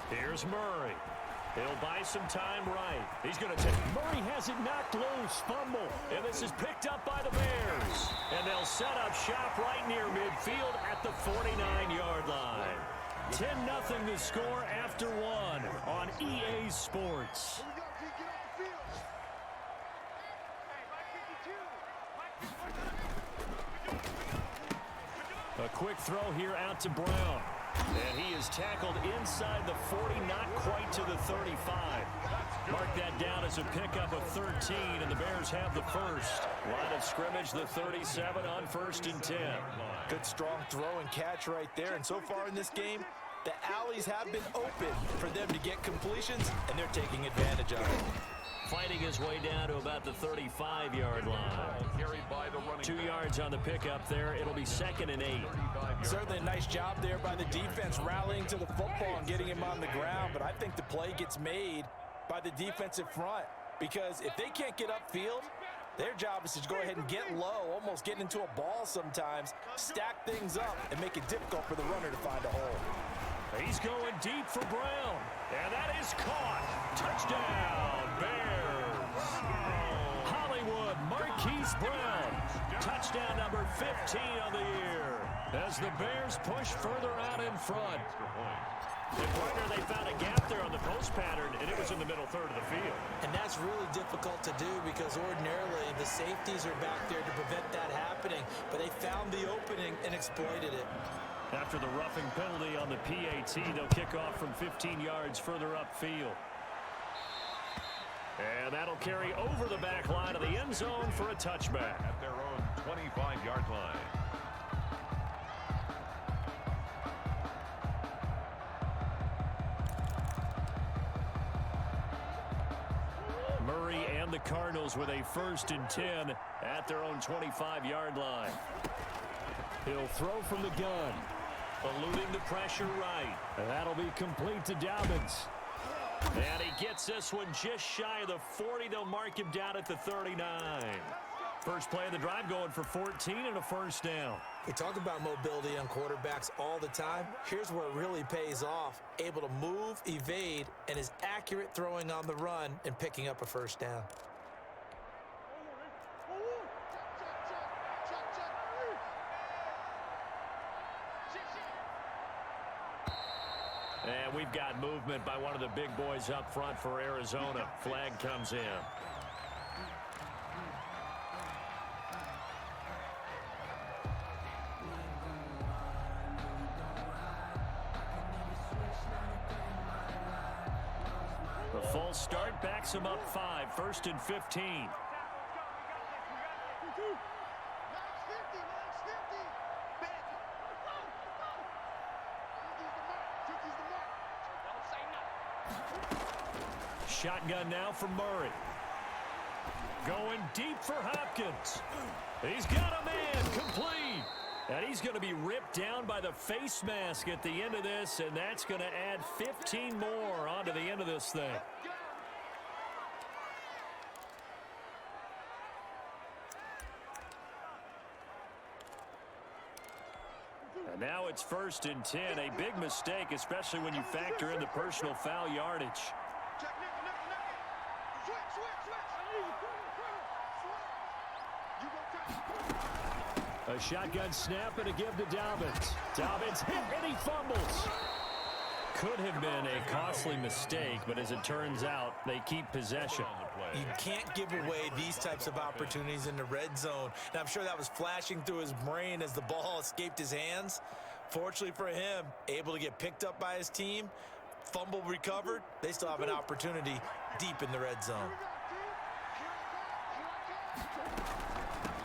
Here's Murray. He'll buy some time right. He's going to take... Murray has it knocked loose. Fumble. And this is picked up by the Bears. And they'll set up shop right near midfield at the 49-yard line. 10-0 the score after 1 on EA Sports. A quick throw here out to Brown. And he is tackled inside the 40, not quite to the 35. Mark that down as a pickup of 13, and the Bears have the first. Line of scrimmage, the 37 on 1st and 10. Good strong throw and catch right there. And so far in this game, the alleys have been open for them to get completions, and they're taking advantage of it. Fighting his way down to about the 35-yard line. 2 yards on the pickup there. It'll be 2nd and 8. Certainly a nice job there by the defense rallying to the football and getting him on the ground, but I think the play gets made by the defensive front because if they can't get upfield, their job is to go ahead and get low, almost get into a ball sometimes, stack things up, and make it difficult for the runner to find a hole. He's going deep for Brown, and that is caught. Touchdown, Bears. Hollywood Marquise Brown Touchdown number 15 on the year as the Bears push further out in front. And partner, they found a gap there on the post pattern, and it was in the middle third of the field. And that's really difficult to do because ordinarily the safeties are back there to prevent that happening. But they found the opening and exploited it. After the roughing penalty on the PAT, they'll kick off from 15 yards further upfield. And that'll carry over the back line of the end zone for a touchback. At their own 25-yard line. Murray and the Cardinals with a 1st and 10 at their own 25-yard line. He'll throw from the gun. Eluding the pressure right. And that'll be complete to Dobbins. And he gets this one just shy of the 40. They'll mark him down at the 39. First play of the drive going for 14 and a 1st down. We talk about mobility on quarterbacks all the time. Here's where it really pays off. Able to move, evade, and is accurate throwing on the run and picking up a 1st down. And we've got movement by one of the big boys up front for Arizona. Flag comes in. The false start backs him up 5. 1st and 15. Shotgun now for Murray. Going deep for Hopkins. He's got a man complete. And he's going to be ripped down by the face mask at the end of this, and that's going to add 15 more onto the end of this thing. And now it's 1st and 10. A big mistake, especially when you factor in the personal foul yardage. A shotgun snap and a give to Dobbins. Dobbins hit and he fumbles. Could have been a costly mistake, but as it turns out, they keep possession. You can't give away these types of opportunities in the red zone. And I'm sure that was flashing through his brain as the ball escaped his hands. Fortunately for him, able to get picked up by his team, fumble recovered. They still have an opportunity deep in the red zone.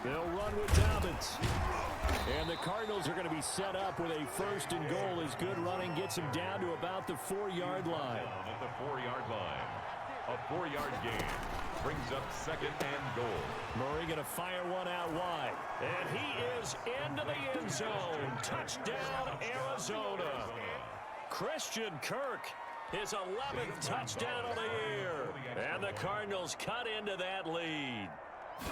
They'll run with Dobbins. And the Cardinals are going to be set up with a 1st and goal as good running gets him down to about the 4-yard line. At the 4-yard line. A 4-yard gain brings up 2nd and goal. Murray going to fire one out wide. And he is into the end zone. Touchdown, Arizona. Christian Kirk, his 11th touchdown of the year. And the Cardinals cut into that lead.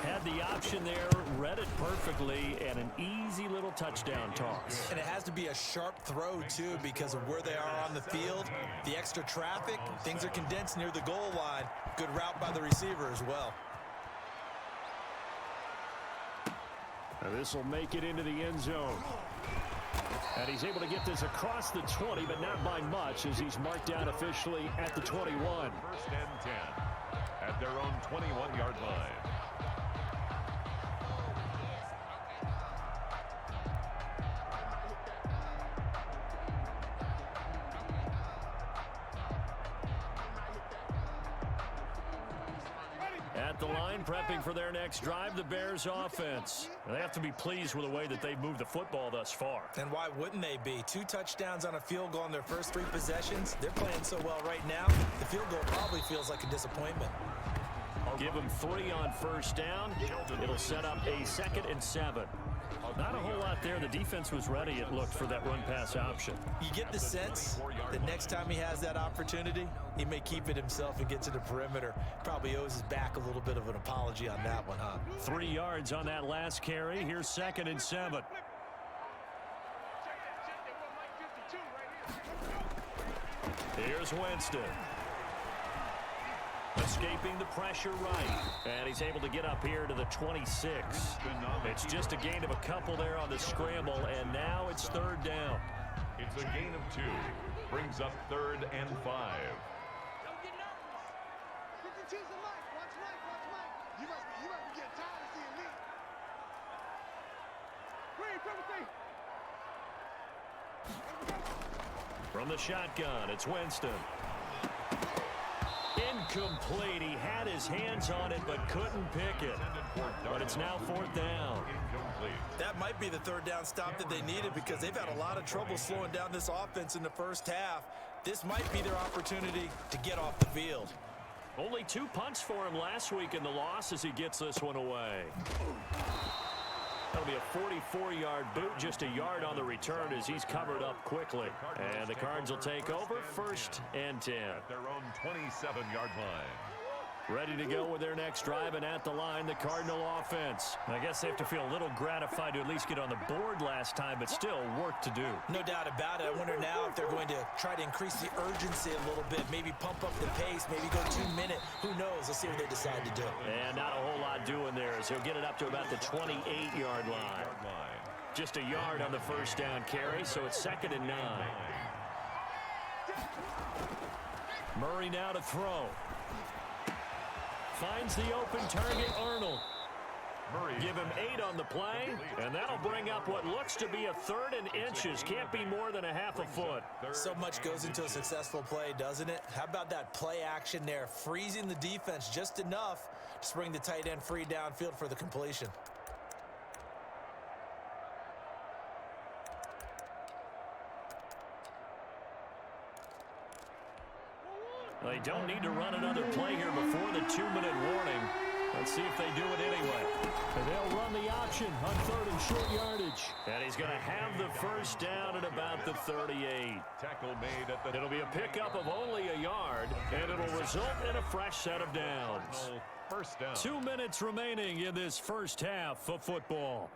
Had the option there, read it perfectly, and an easy little touchdown toss. And it has to be a sharp throw, too, because of where they are on the field. The extra traffic, things are condensed near the goal line. Good route by the receiver as well. Now this will make it into the end zone. And he's able to get this across the 20, but not by much, as he's marked down officially at the 21. 1st and 10 at their own 21-yard line. At the line, prepping for their next drive, the Bears offense. They have to be pleased with the way that they've moved the football thus far. And why wouldn't they be? 2 touchdowns on a field goal in their first 3 possessions. They're playing so well right now, the field goal probably feels like a disappointment. Give them 3 on 1st down. It'll set up a 2nd and 7. Not a whole lot there. The defense was ready, it looked, for that run-pass option. You get the sense that next time he has that opportunity, he may keep it himself and get to the perimeter. Probably owes his back a little bit of an apology on that one, huh? 3 yards on that last carry. Here's 2nd and 7. Here's Winston. Escaping the pressure right. And he's able to get up here to the 26. It's just a gain of a couple there on the scramble, and now it's third down. It's a gain of 2. Brings up 3rd and 5. Don't get nervous. 52's the mic. Watch Mike. Watch Mike. You must be getting tired of seeing me. Green, triple C. From the shotgun, it's Winston. Incomplete. He had his hands on it but couldn't pick it. But it's now 4th down. That might be the third down stop that they needed because they've had a lot of trouble slowing down this offense in the first half. This might be their opportunity to get off the field. Only 2 punts for him last week in the loss as he gets this one away. That'll be a 44-yard boot, just a yard on the return as he's covered up quickly. And the Cards will take over 1st and 10. At their own 27-yard line. Ready to go with their next drive, and at the line, the Cardinal offense. I guess they have to feel a little gratified to at least get on the board last time, but still work to do. No doubt about it. I wonder now if they're going to try to increase the urgency a little bit, maybe pump up the pace, maybe go 2-minute. Who knows? Let's see what they decide to do. And not a whole lot doing there as he'll get it up to about the 28-yard line. Just a yard on the first down carry, so it's 2nd and 9. Murray now to throw. Finds the open target, Arnold. Murray. Give him 8 on the play, and that'll bring up what looks to be a 3rd and inches. Can't be more than a half a foot. So much goes into a successful play, doesn't it? How about that play action there, freezing the defense just enough to bring the tight end free downfield for the completion. They don't need to run another play here before the 2-minute warning. Let's see if they do it anyway. And they'll run the option on 3rd and short yardage. And he's going to have the first down at about the 38. Tackle made at the... It'll be a pickup of only a yard, and it'll result in a fresh set of downs. First down. 2 minutes remaining in this first half of football.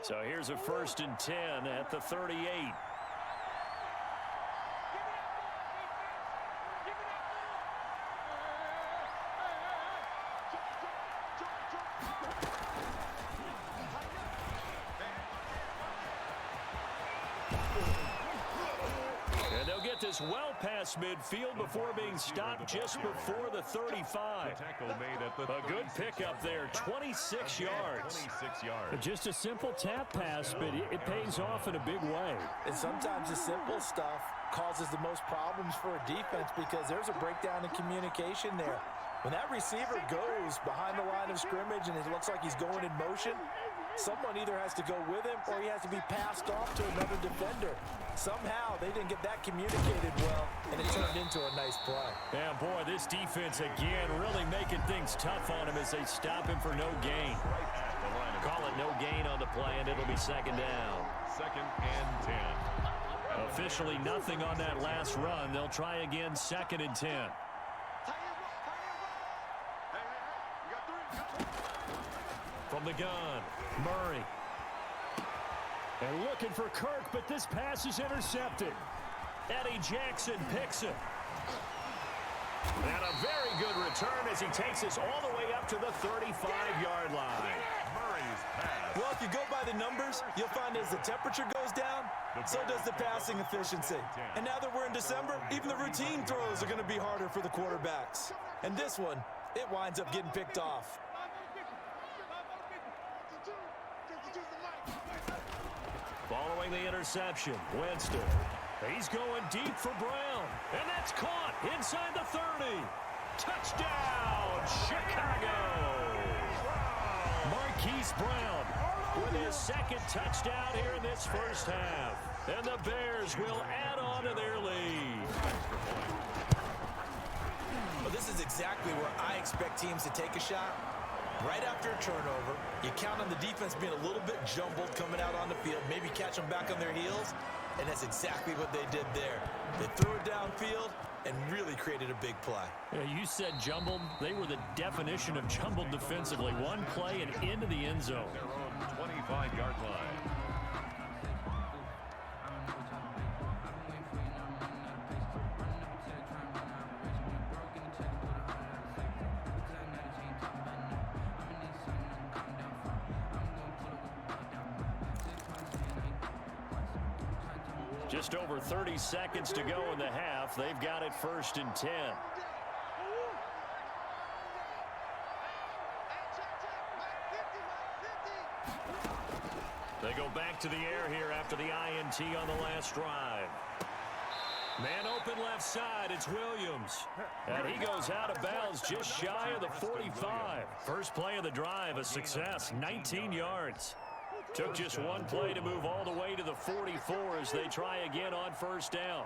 So here's a 1st and 10 at the 38. And they'll get this well past midfield before being stopped just before the 35. Tackle made at the A good pickup there, 26 yards. 26 yards. Just a simple tap pass, but it pays off in a big way. And sometimes the simple stuff causes the most problems for a defense because there's a breakdown in communication there. When that receiver goes behind the line of scrimmage and it looks like he's going in motion, someone either has to go with him or he has to be passed off to another defender. Somehow they didn't get that communicated well, and it turned into a nice play. Yeah, boy, this defense again really making things tough on him as they stop him for no gain. Call it no gain on the play, and it'll be 2nd down. 2nd and 10. Officially nothing on that last run. They'll try again, 2nd and 10. From the gun, Murray. And looking for Kirk, but this pass is intercepted. Eddie Jackson picks it. And a very good return as he takes us all the way up to the 35-yard line. Murray's pass. Well, if you go by the numbers, you'll find as the temperature goes down, so does the passing efficiency. And now that we're in December, even the routine throws are going to be harder for the quarterbacks. And this one, it winds up getting picked off. Following the interception, Winston. He's going deep for Brown. And that's caught inside the 30. Touchdown, Chicago! Marquise Brown with his 2nd touchdown here in this first half. And the Bears will add on to their lead. Well, this is exactly where I expect teams to take a shot. Right after a turnover, you count on the defense being a little bit jumbled coming out on the field, maybe catch them back on their heels, and that's exactly what they did there. They threw it downfield and really created a big play. Yeah, you said jumbled. They were the definition of jumbled defensively. One play and into the end zone. Their own 25-yard line. Just over 30 seconds to go in the half. They've got it 1st and 10. They go back to the air here after the INT on the last drive. Man open left side, it's Williams. And he goes out of bounds just shy of the 45. First play of the drive, a success, 19 yards. Took just one play to move all the way to the 44 as they try again on 1st down.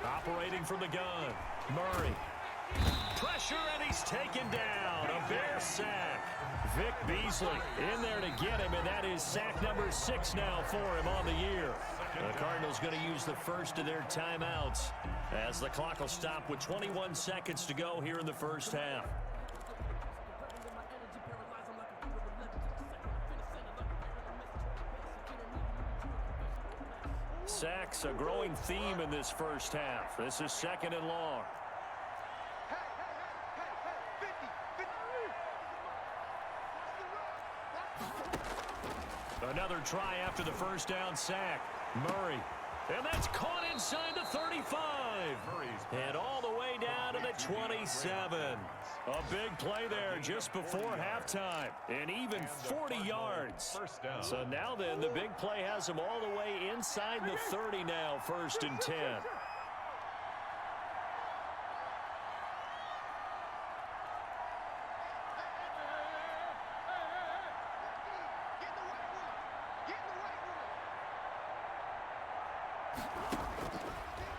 Operating from the gun, Murray. Pressure, and he's taken down. A Bear sack. Vic Beasley in there to get him, and that is sack number 6 now for him on the year. The Cardinals going to use the first of their timeouts as the clock will stop with 21 seconds to go here in the first half. Sacks, a growing theme in this first half. This is 2nd and long. Another try after the first down sack. Murray. And that's caught inside the 35. And all the way down to the 27. A big play there just before halftime. And even 40 yards. So now then, the big play has them all the way inside the 30 now, 1st and 10.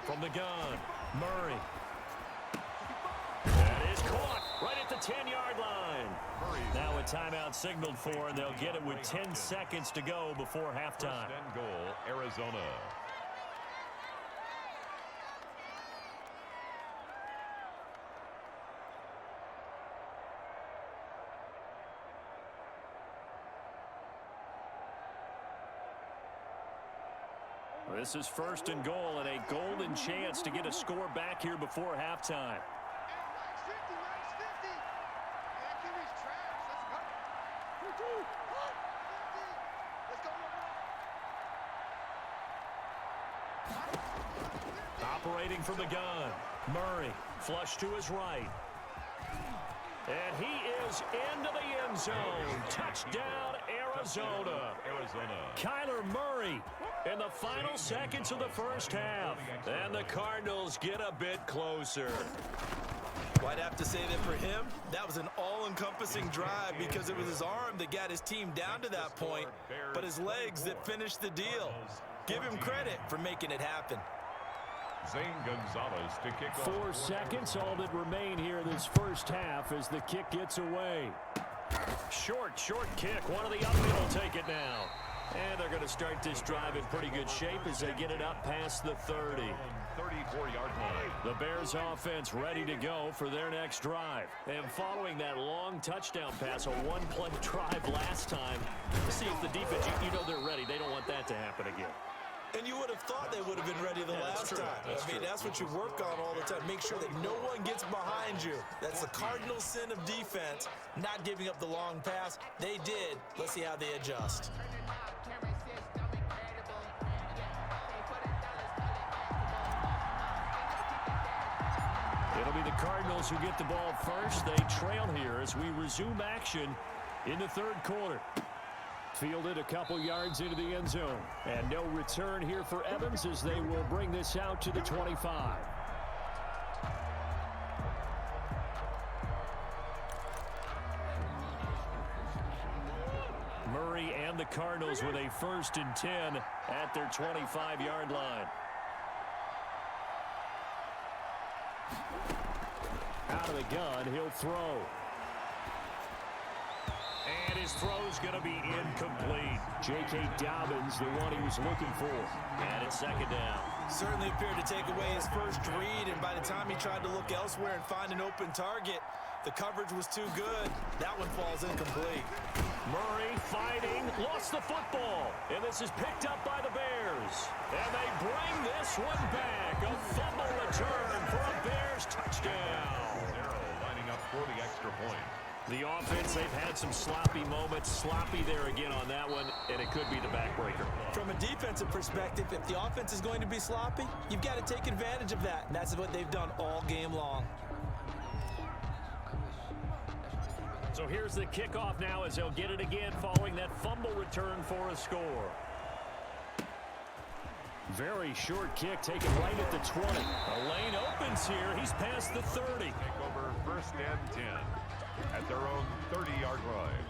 From the gun, Murray. That is caught right at the 10-yard line. Now a timeout signaled for, and they'll get it with 10 seconds to go before halftime. 1st and goal, Arizona. This is 1st and goal, and a golden chance to get a score back here before halftime. Operating from the gun, Murray, flush to his right. And he is into the end zone. Touchdown, Arizona. Kyler Murray in the final seconds of the first half. And the Cardinals get a bit closer. Well, I'd have to say that for him, that was an all-encompassing drive because it was his arm that got his team down to that point, but his legs that finished the deal. Give him credit for making it happen. Zane Gonzalez to kick off. 4 seconds, all that remain here in this first half as the kick gets away. Short kick. One of the upfield will take it now. And they're going to start this drive in pretty good shape as they get it up past the 30. 34-yard line. The Bears offense ready to go for their next drive. And following that long touchdown pass, a one-play drive last time, see if the defense, you know they're ready. They don't want that to happen again. And you would have thought they would have been ready the last time. I mean, that's what you work on all the time. Make sure that no one gets behind you. That's the cardinal sin of defense, not giving up the long pass. They did. Let's see how they adjust. It'll be the Cardinals who get the ball first. They trail here as we resume action in the third quarter. Fielded a couple yards into the end zone. And no return here for Evans as they will bring this out to the 25. Murray and the Cardinals with a 1st and 10 at their 25-yard line. Out of the gun, he'll throw. And his throw's going to be incomplete. J.K. Dobbins, the one he was looking for. And it's 2nd down. Certainly appeared to take away his first read, and by the time he tried to look elsewhere and find an open target, the coverage was too good. That one falls incomplete. Murray fighting, lost the football. And this is picked up by the Bears. And they bring this one back. A fumble return for a Bears touchdown. Lining up for the extra point. The offense, they've had some sloppy moments. Sloppy there again on that one, and it could be the backbreaker. From a defensive perspective, if the offense is going to be sloppy, you've got to take advantage of that, and that's what they've done all game long. So here's the kickoff now as they'll get it again following that fumble return for a score. Very short kick taken right at the 20. A lane opens here. He's past the 30. Take over 1st and 10 at their own 30-yard line.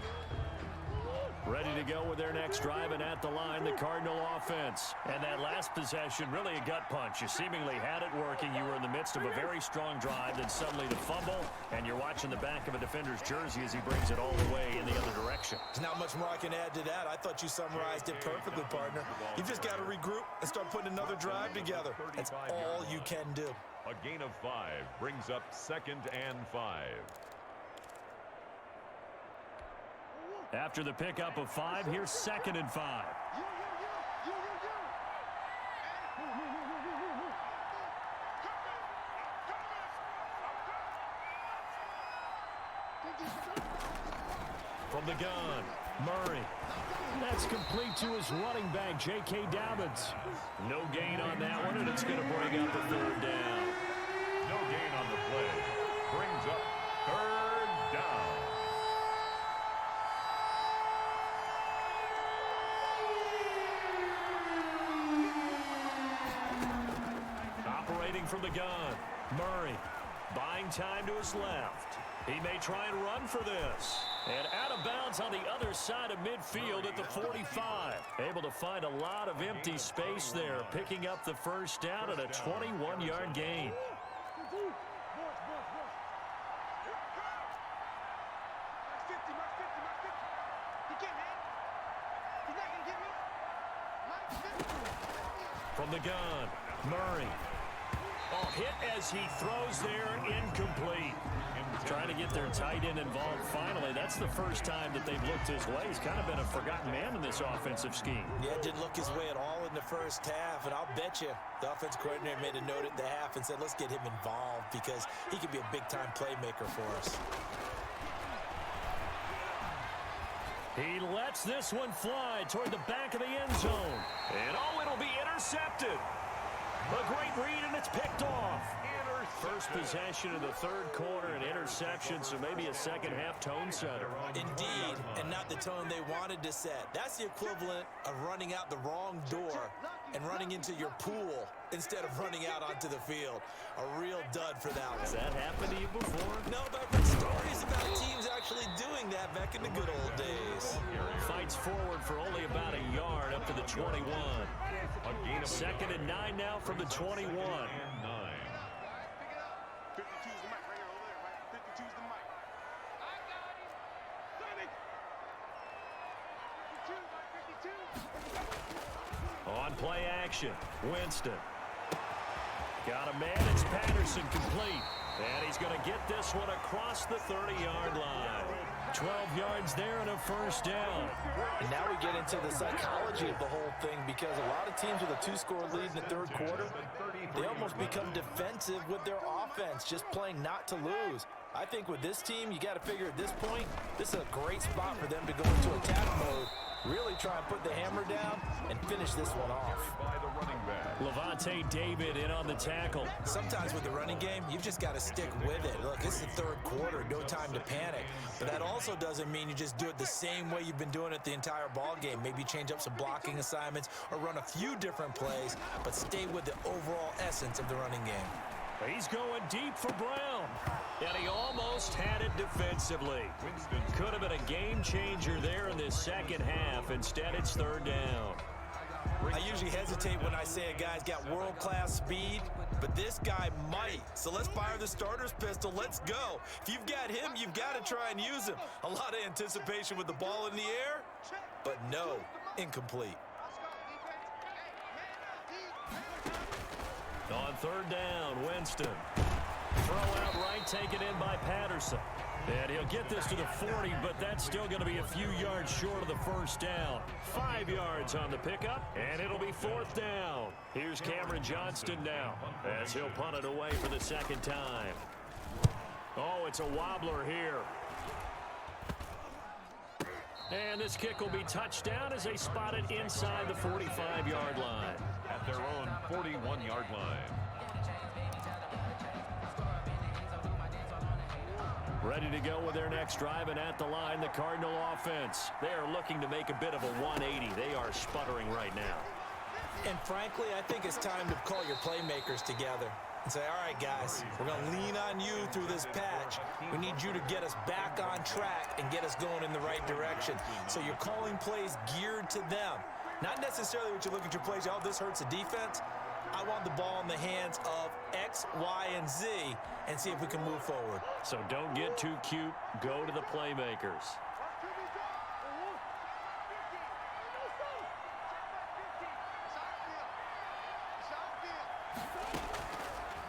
Ready to go with their next drive, and at the line, the Cardinal offense. And that last possession, really a gut punch. You seemingly had it working. You were in the midst of a very strong drive, then suddenly the fumble, and you're watching the back of a defender's jersey as he brings it all the way in the other direction. There's not much more I can add to that. I thought you summarized it perfectly, partner. You've just got to regroup and start putting another drive together. That's all you can do. A gain of 5 brings up 2nd and 5. After the pickup of 5, here's 2nd and 5. From the gun, Murray. That's complete to his running back, J.K. Dobbins. No gain on that one, and it's going to bring up a 3rd down. No gain on the play. Brings up 3rd down. Operating from the gun, Murray. Buying time to his left. He may try and run for this. And out of bounds on the other side of midfield at the 45. Able to find a lot of empty space there, picking up the 1st down at a 21-yard gain. From the gun, Murray. Oh, hit as he throws there, incomplete. Trying to get their tight end involved finally. That's the first time that they've looked his way. He's kind of been a forgotten man in this offensive scheme. Yeah, didn't look his way at all in the first half, and I'll bet you the offense coordinator made a note at the half and said, let's get him involved because he could be a big-time playmaker for us. He lets this one fly toward the back of the end zone. And oh, it'll be intercepted. A great read, and it's picked off. First possession of the 3rd quarter, an interception, so maybe a second-half tone setter. Indeed, and not the tone they wanted to set. That's the equivalent of running out the wrong door and running into your pool instead of running out onto the field. A real dud for that one. Has that happened to you before? No, but I've heard stories about teams actually doing that back in the good old days. Fights forward for only about a yard up to the 21. 2nd and 9 now from the 21. On play action, Winston. Got a man, it's Patterson complete. And he's going to get this one across the 30-yard line. 12 yards there and a 1st down. And now we get into the psychology of the whole thing because a lot of teams with a 2-score lead in the 3rd quarter, they almost become defensive with their offense, just playing not to lose. I think with this team, you got to figure at this point, this is a great spot for them to go into attack mode, really try and put the hammer down and finish this one off. Levante David in on the tackle. Sometimes with the running game, you've just got to stick with it. Look, it's the 3rd quarter, no time to panic. But that also doesn't mean you just do it the same way you've been doing it the entire ball game. Maybe change up some blocking assignments or run a few different plays, but stay with the overall essence of the running game. He's going deep for Brown. And he almost had it defensively. Could have been a game changer there in this 2nd half. Instead, it's 3rd down. I usually hesitate when I say a guy's got world-class speed, but this guy might. So let's fire the starter's pistol. Let's go. If you've got him, you've got to try and use him. A lot of anticipation with the ball in the air, but no, incomplete. On 3rd down, Winston. Throw out right, taken in by Patterson. And he'll get this to the 40, but that's still going to be a few yards short of the 1st down. 5 yards on the pickup, and it'll be 4th down. Here's Cameron Johnston now as he'll punt it away for the 2nd time. Oh, it's a wobbler here. And this kick will be touched down as they spot it inside the 45-yard line. At their own 41-yard line. Ready to go with their next drive, and at the line, the Cardinal offense. They are looking to make a bit of a 180. They are sputtering right now. And frankly, I think it's time to call your playmakers together and say, all right, guys, we're going to lean on you through this patch. We need you to get us back on track and get us going in the right direction. So you're calling plays geared to them. Not necessarily what you look at your plays, oh, this hurts the defense. I want the ball in the hands of X, Y, and Z and see if we can move forward. So don't get too cute. Go to the playmakers.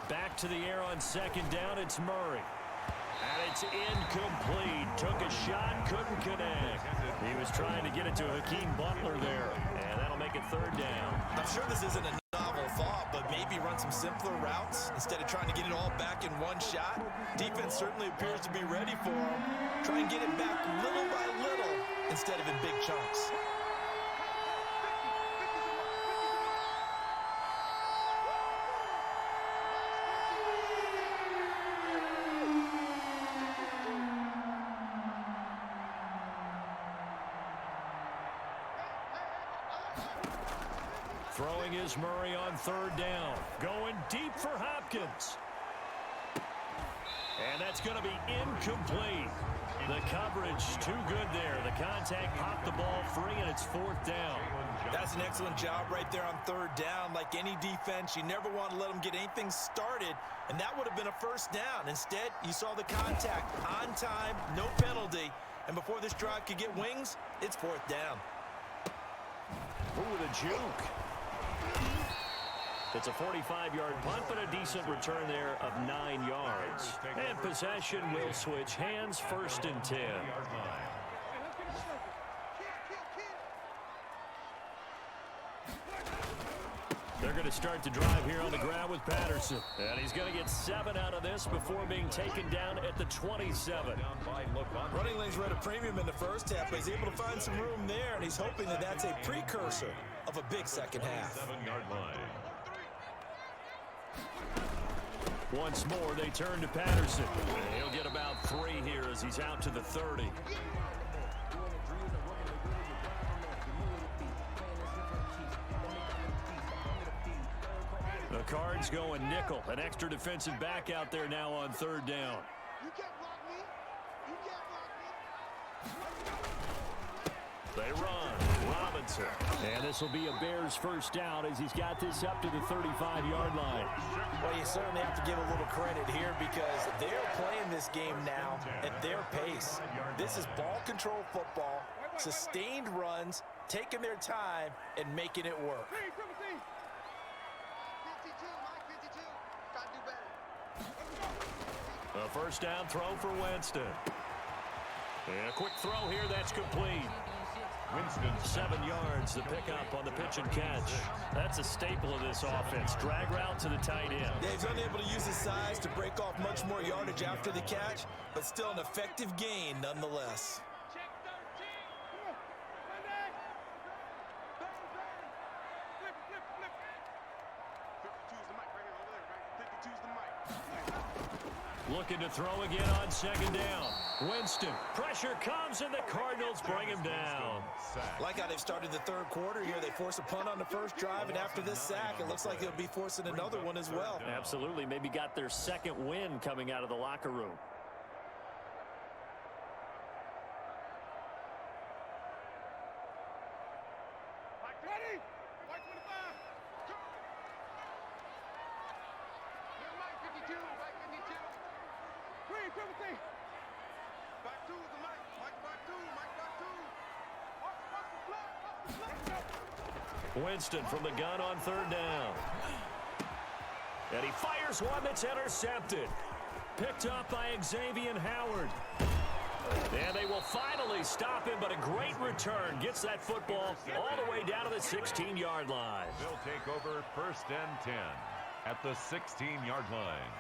Back to the air on second down. It's Murray. And it's incomplete. Took a shot, couldn't connect. He was trying to get it to Hakeem Butler there. And that'll make it third down. I'm sure this isn't a novel thought, but maybe run some simpler routes instead of trying to get it all back in one shot. Defense certainly appears to be ready for him. Try and get it back little by little instead of in big chunks. Throwing is Murray on third down. Going deep for Hopkins. And that's going to be incomplete. The coverage too good there. The contact popped the ball free, and it's fourth down. That's an excellent job right there on third down. Like any defense, you never want to let them get anything started, and that would have been a first down. Instead, you saw the contact on time, no penalty, and before this drive could get wings, it's fourth down. Ooh, the juke. It's a 45-yard punt, but a decent return there of 9 yards. And possession will switch hands, first and 10. They're going to start the drive here on the ground with Patterson. And he's going to get 7 out of this before being taken down at the 27. Running lanes were at a premium in the first half, but he's able to find some room there, and he's hoping that that's a precursor of a big second half. 7-yard line. Once more, they turn to Patterson. And he'll get about 3 here as he's out to the 30. The Cards going nickel. An extra defensive back out there now on third down. You can't block me. You can't block me. They run. Robinson. And this will be a Bears first down as he's got this up to the 35-yard line. Well, you certainly have to give a little credit here because they're playing this game now at their pace. This is ball control football, sustained runs, taking their time, and making it work. 52, Mike, 52. Gotta do better. A first down throw for Winston. And a quick throw here that's complete. Winston. 7 yards, the pickup on the pitch and catch. That's a staple of this offense. Drag route to the tight end. Yeah, he's unable to use his size to break off much more yardage after the catch, but still an effective gain nonetheless. Check 13. Come on. Monday. Bang, bang. Flip, flip, flip. 52's the mic right here over there, right? 52's the mic. Looking to throw again on second down. Winston. Pressure comes, and the Cardinals bring him down. Like how they've started the third quarter here. They force a punt on the first drive, and after this sack, it looks like they'll be forcing another one as well. Absolutely. Maybe got their second win coming out of the locker room. Mike 20. Mike 25. Mike 52. Mike 52. Green 50. Back two is the mic. Mike back two. Mike back two. Watch the block. Watch the block. Winston from the gun on third down. And he fires one that's intercepted. Picked up by Xavier Howard. And they will finally stop him, but a great return. Gets that football all the way down to the 16-yard line. They'll take over first and 10 at the 16-yard line.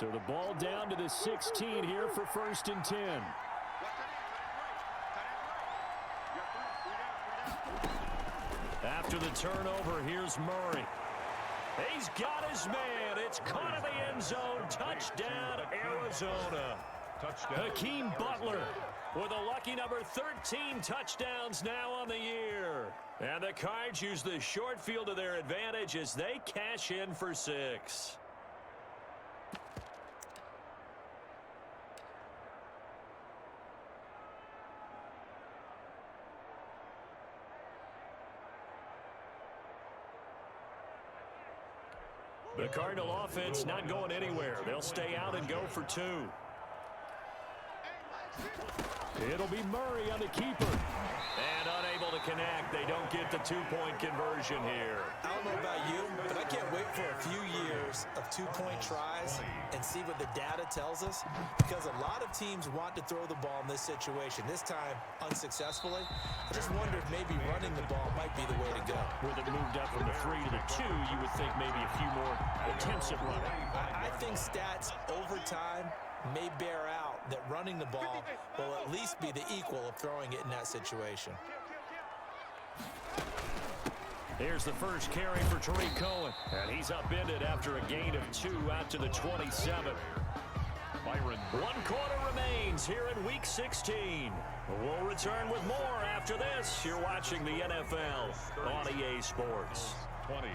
So the ball down to the 16 here for 1st and 10. After the turnover, here's Murray. He's got his man. It's caught in the end zone. Touchdown, Arizona. Touchdown. Hakeem Butler with a lucky number 13 touchdowns now on the year. And the Cards use the short field to their advantage as they cash in for 6. The Cardinal offense not going anywhere. They'll stay out and go for 2. It'll be Murray on the keeper. And unable to connect. They don't get the 2-point conversion here. I don't know about you, but I can't wait for a few years of 2-point tries and see what the data tells us, because a lot of teams want to throw the ball in this situation. This time, unsuccessfully. I just wonder if maybe running the ball might be the way to go. With it moved up from the 3 to the 2, you would think maybe a few more attempts at running. I think stats over time may bear out that running the ball will at least be the equal of throwing it in that situation. Here's the first carry for Tariq Cohen. And he's upended after a gain of 2 out to the 27. Byron. 1 quarter remains here in Week 16. We'll return with more after this. You're watching the NFL on EA Sports. 20.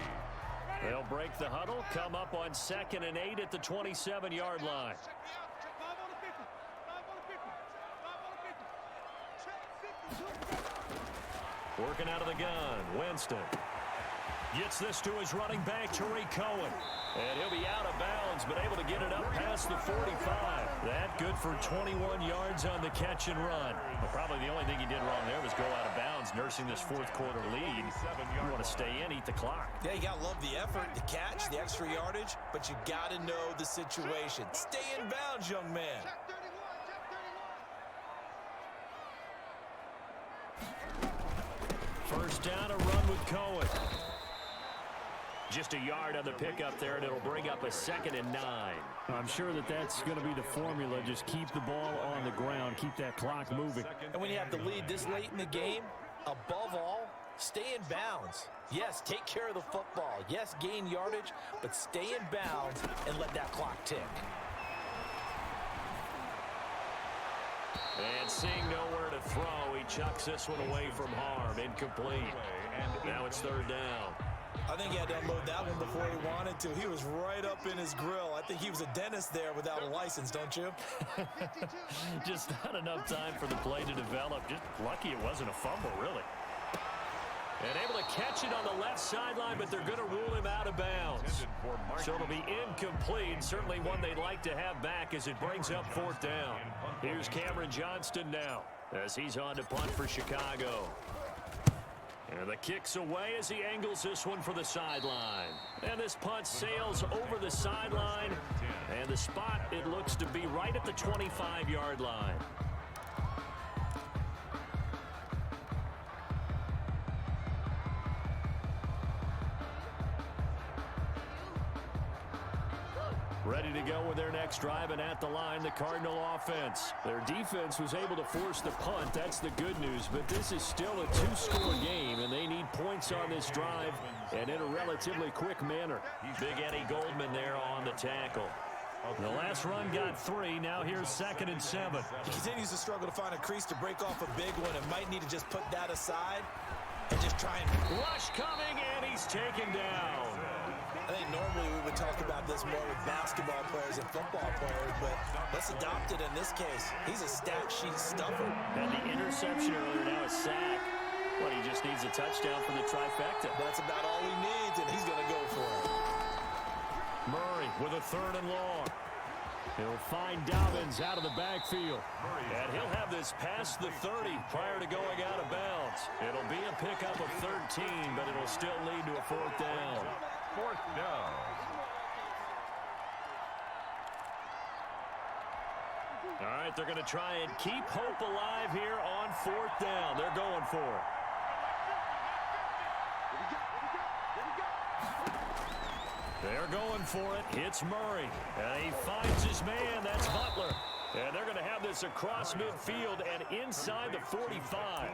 They'll break the huddle, come up on 2nd and 8 at the 27-yard line. Working out of the gun, Winston. Gets this to his running back, Tariq Cohen. And he'll be out of bounds, but able to get it up past the 45. That good for 21 yards on the catch and run. Well, probably the only thing he did wrong there was go out of bounds, nursing this 4th quarter lead. You want to stay in, eat the clock. Yeah, you got to love the effort, the catch, the extra yardage, but you got to know the situation. Stay in bounds, young man. First down, a run with Cohen. Just a yard on the pickup there, and it'll bring up a 2nd and 9. I'm sure that's going to be the formula. Just keep the ball on the ground, keep that clock moving. And when you have the lead this late in the game, above all, stay in bounds. Yes, take care of the football. Yes, gain yardage, but stay in bounds and let that clock tick. And seeing nowhere to throw, he chucks this one away from harm. Incomplete. Now it's 3rd down. I think he had to unload that one before he wanted to. He was right up in his grill. I think he was a dentist there without a license, don't you? Just not enough time for the play to develop. Just lucky it wasn't a fumble, really. And able to catch it on the left sideline, but they're going to rule him out of bounds. So it'll be incomplete. Certainly one they'd like to have back as it brings up 4th down. Here's Cameron Johnston now as he's on to punt for Chicago. And the kick's away as he angles this one for the sideline. And this punt sails over the sideline. And the spot, it looks to be right at the 25-yard line. Ready to go with their next drive, and at the line, the Cardinal offense. Their defense was able to force the punt. That's the good news, but this is still a 2-score game, and they need points on this drive and in a relatively quick manner. Big Eddie Goldman there on the tackle. The last run got 3. Now here's 2nd and 7. He continues to struggle to find a crease to break off a big one, and might need to just put that aside and just try and... Rush coming, and he's taken down. I think normally we would talk about this more with basketball players and football players, but let's adopt it in this case. He's a stat sheet stuffer. And the interception earlier, now a sack. Well, he just needs a touchdown for the trifecta. That's about all he needs, and he's going to go for it. Murray with a 3rd and long. He'll find Dobbins out of the backfield. And he'll have this past the 30 prior to going out of bounds. It'll be a pickup of 13, but it'll still lead to a 4th down. 4th down. All right, they're going to try and keep hope alive here on 4th down. They're going for it. They're going for it. It's Murray. And he finds his man. That's Butler. And they're going to have this across midfield and inside the 45.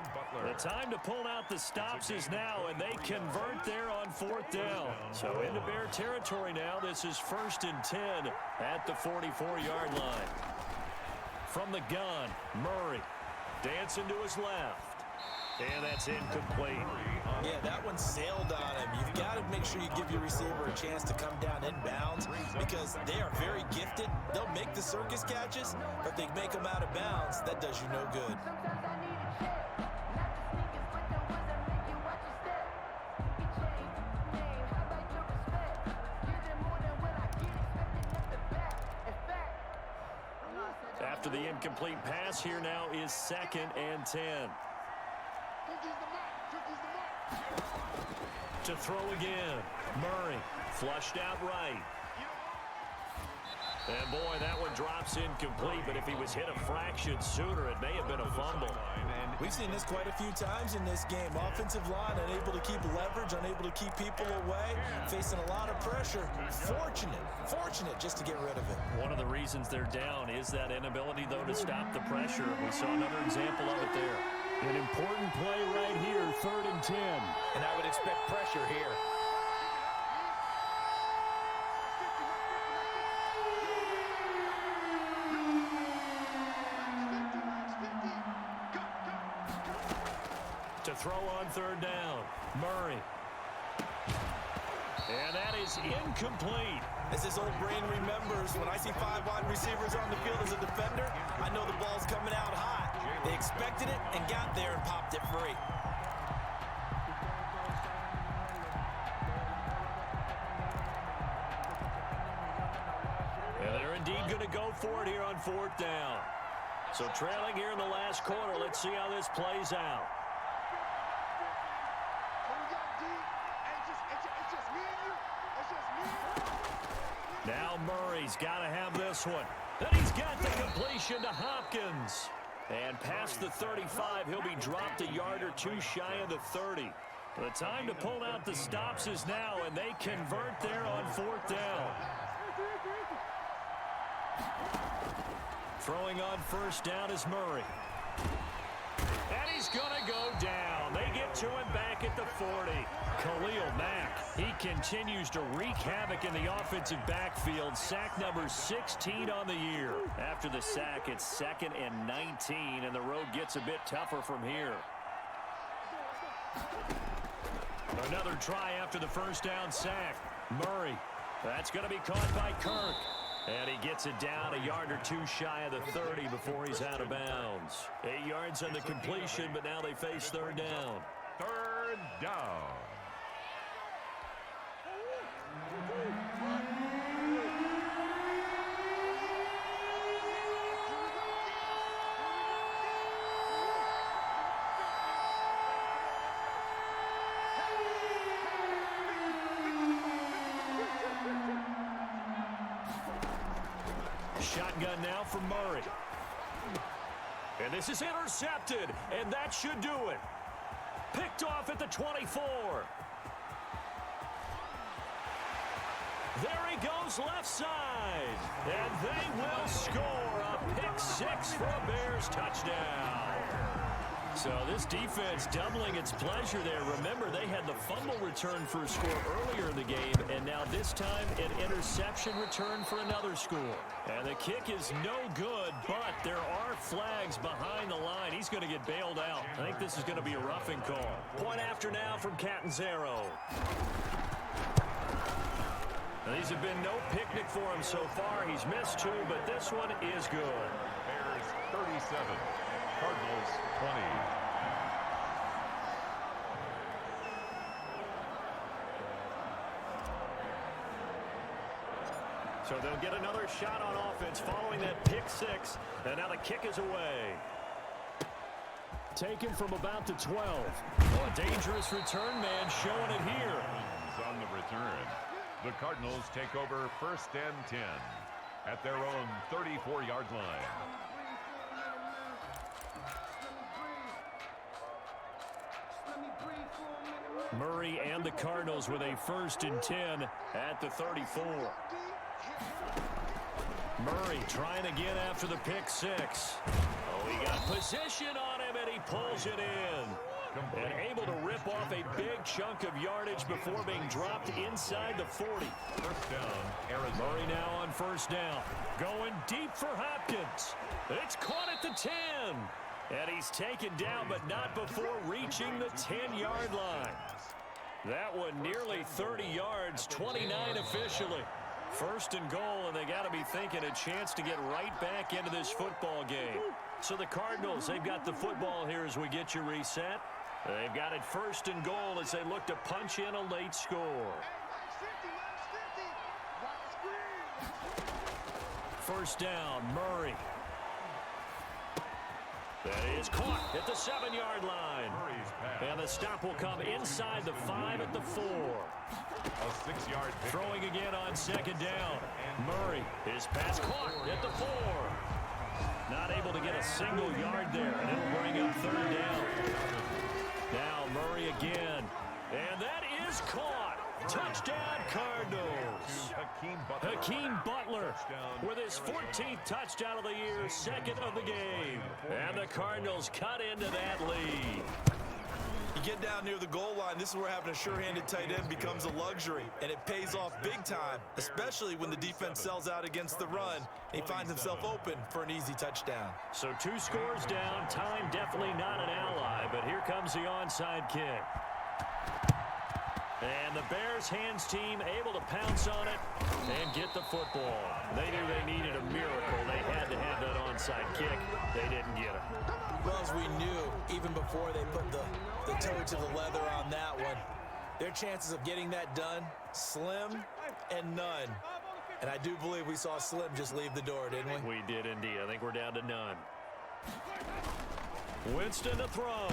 The time to pull out the stops is now, and they convert there on 4th down. So into Bear territory now. This is 1st and 10 at the 44-yard line. From the gun, Murray dancing to his left. And that's incomplete. Yeah, that one sailed on him. You've got to make sure you give your receiver a chance to come down inbounds because they are very gifted. They'll make the circus catches, but they make them out of bounds. That does you no good. After the incomplete pass, here now is 2nd and 10. To throw again. Murray flushed out right. And boy, that one drops incomplete, but if he was hit a fraction sooner, it may have been a fumble. We've seen this quite a few times in this game. Offensive line unable to keep leverage, unable to keep people away, facing a lot of pressure. Fortunate just to get rid of it. One of the reasons they're down is that inability, though, to stop the pressure. We saw another example of it there. An important play right here, 3rd and 10. And I would expect pressure here. To throw on 3rd down, Murray. And that is incomplete. As his old brain remembers, when I see 5 wide receivers on the field as a defender, I know the ball's coming out hot. They expected it and got there and popped it free. And they're indeed going to go for it here on 4th down. So trailing here in the last quarter, let's see how this plays out. Now Murray's got to have this one. And he's got the completion to Hopkins. And past the 35, he'll be dropped a yard or 2 shy of the 30. The time to pull out the stops is now, and they convert there on 4th down. Throwing on 1st down is Murray. And he's going to go down. They get to him back at the 40. Khalil Mack, he continues to wreak havoc in the offensive backfield. Sack number 16 on the year. After the sack, it's 2nd and 19, and the road gets a bit tougher from here. Another try after the 1st down sack. Murray, that's going to be caught by Kirk. And he gets it down a yard or 2 shy of the 30 before he's out of bounds. 8 yards on the completion, but now they face 3rd down. 3rd down. Shotgun now from Murray. And this is intercepted, and that should do it. Picked off at the 24. There he goes left side. And they will score a pick 6 for a Bears touchdown. So this defense doubling its pleasure there. Remember, they had the fumble return for a score earlier in the game, and now this time an interception return for another score. And the kick is no good, but there are flags behind the line. He's going to get bailed out. I think this is going to be a roughing call. Point after now from Catanzaro. Now, these have been no picnic for him so far. He's missed 2, but this one is good. Bears 37. Cardinals 20. So they'll get another shot on offense following that pick 6. And now the kick is away. Taken from about the 12. Oh, a dangerous return man showing it here. On the return. The Cardinals take over 1st and 10 at their own 34-yard line. Murray and the Cardinals with a 1st and 10 at the 34. Murray trying again after the pick 6. Oh, he got position on him, and he pulls it in. And able to rip off a big chunk of yardage before being dropped inside the 40. First down, Arizona. Murray now on 1st down. Going deep for Hopkins. It's caught at the 10. And he's taken down, but not before reaching the 10-yard line. That one nearly 30 yards, 29 officially. 1st and goal, and they got to be thinking a chance to get right back into this football game. So the Cardinals, they've got the football here as we get you reset. They've got it 1st and goal as they look to punch in a late score. 1st down, Murray. That is caught at the 7-yard line. And the stop will come inside the 5 at the 4. A 6-yard pick. Throwing again on 2nd down. Murray, his pass caught at the 4. Not able to get a single yard there, and it'll bring up 3rd down. Now Murray again. And that is caught. Touchdown, Cardinals. Hakeem Butler with his 14th touchdown of the year, 2nd of the game. And the Cardinals cut into that lead. You get down near the goal line, this is where having a sure-handed tight end becomes a luxury, and it pays off big time, especially when the defense sells out against the run. He finds himself open for an easy touchdown. So 2 scores down, time definitely not an ally, but here comes the onside kick. And the Bears hands team able to pounce on it and get the football. They knew they needed a miracle. They had to have that onside kick. They didn't get it. Well, as we knew, even before they put the toe to the leather on that one, their chances of getting that done, slim and none. And I do believe we saw Slim just leave the door, didn't we? We did indeed. I think we're down to none. Winston to throw.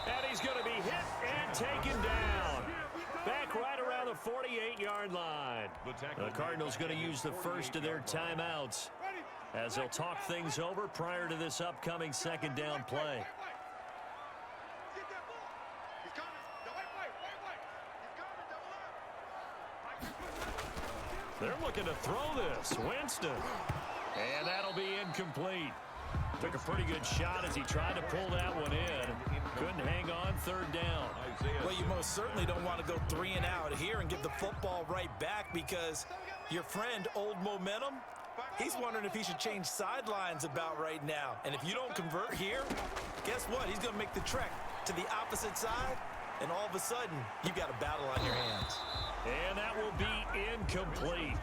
And he's going to be hit and taken down. Back right around the 48-yard line. The Cardinals going to use the first of their timeouts as they'll talk things over prior to this upcoming 2nd down play. They're looking to throw this. Winston. And that'll be incomplete. Took a pretty good shot as he tried to pull that one in. Couldn't hang on 3rd down. Well, you most certainly don't want to go 3 and out here and give the football right back, because your friend, Old Momentum, he's wondering if he should change sidelines about right now. And if you don't convert here, guess what? He's going to make the trek to the opposite side, and all of a sudden, you've got a battle on your hands. And that will be incomplete.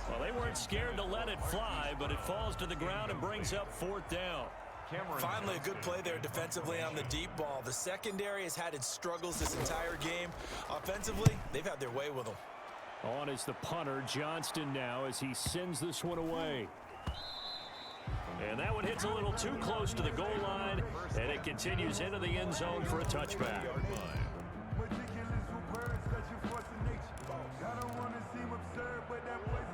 Well, they weren't scared to let it fly, but it falls to the ground and brings up 4th down. Finally, a good play there defensively on the deep ball. The secondary has had its struggles this entire game. Offensively, they've had their way with them. On is the punter, Johnston, now as he sends this one away. And that one hits a little too close to the goal line, and it continues into the end zone for a touchback.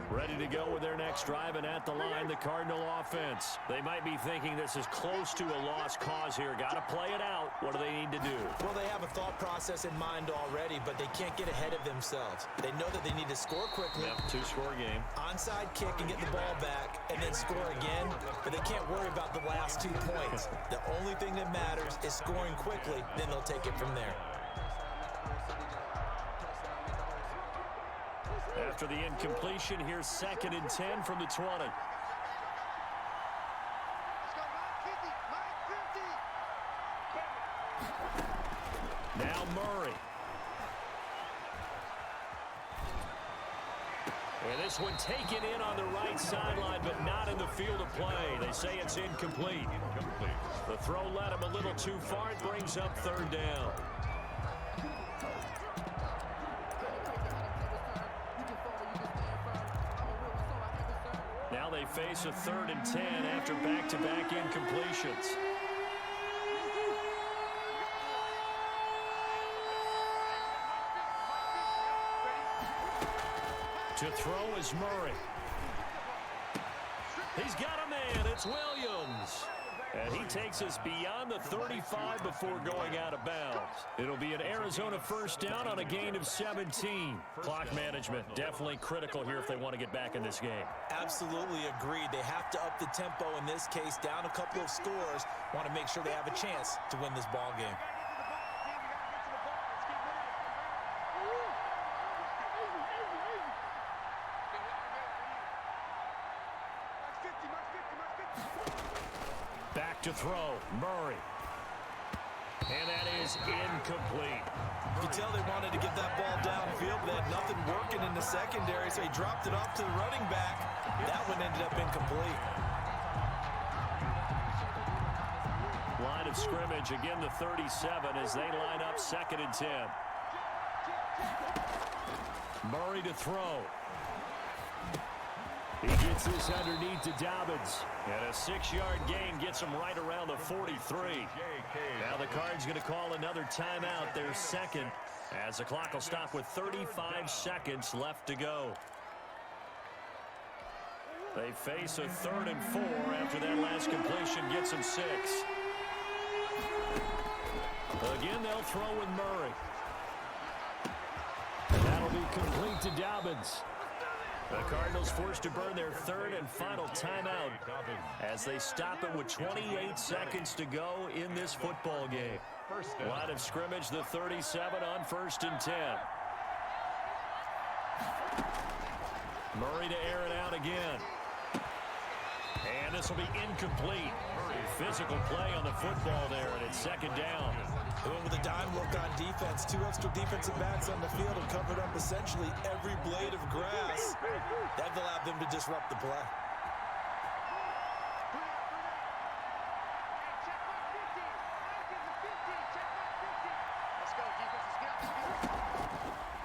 Ready to go with their next drive, and at the line, the Cardinal offense. They might be thinking this is close to a lost cause here. Got to play it out. What do they need to do? Well, they have a thought process in mind already, but they can't get ahead of themselves. They know that they need to score quickly. Yep, 2-score game. Onside kick and get the ball back, and then score again, but they can't worry about the last 2 points. The only thing that matters is scoring quickly, then they'll take it from there. After the incompletion, here's 2nd and 10 from the 20. Now Murray. And this one taken in on the right sideline, but not in the field of play. They say it's incomplete. The throw led him a little too far. It brings up 3rd down. Now they face a 3rd and 10 after back-to-back incompletions. To throw is Murray. He's got a man. It's Williams. And he takes us beyond the 35 before going out of bounds. It'll be an Arizona first down on a gain of 17. Clock management definitely critical here if they want to get back in this game. Absolutely agreed. They have to up the tempo in this case, down a couple of scores. Want to make sure they have a chance to win this ball game. Back to throw, Murray. And that is incomplete. You could tell they wanted to get that ball downfield, but they had nothing working in the secondary, so he dropped it off to the running back. That one ended up incomplete. Line of scrimmage, again the 37 as they line up 2nd and 10. Murray to throw. He gets this underneath to Dobbins. And a 6-yard gain gets him right around the 43. Now the Cards going to call another timeout, their second, as the clock will stop with 35 seconds left to go. They face a 3rd and 4 after that last completion gets them 6. Again, they'll throw with Murray. That'll be complete to Dobbins. The Cardinals forced to burn their 3rd and final timeout as they stop it with 28 seconds to go in this football game. Line of scrimmage, the 37 on 1st and 10. Murray to air it out again. And this will be incomplete. Physical play on the football there, and it's 2nd down. Going with a dime look on defense. 2 extra defensive backs on the field have covered up essentially every blade of grass. That allowed them to disrupt the play.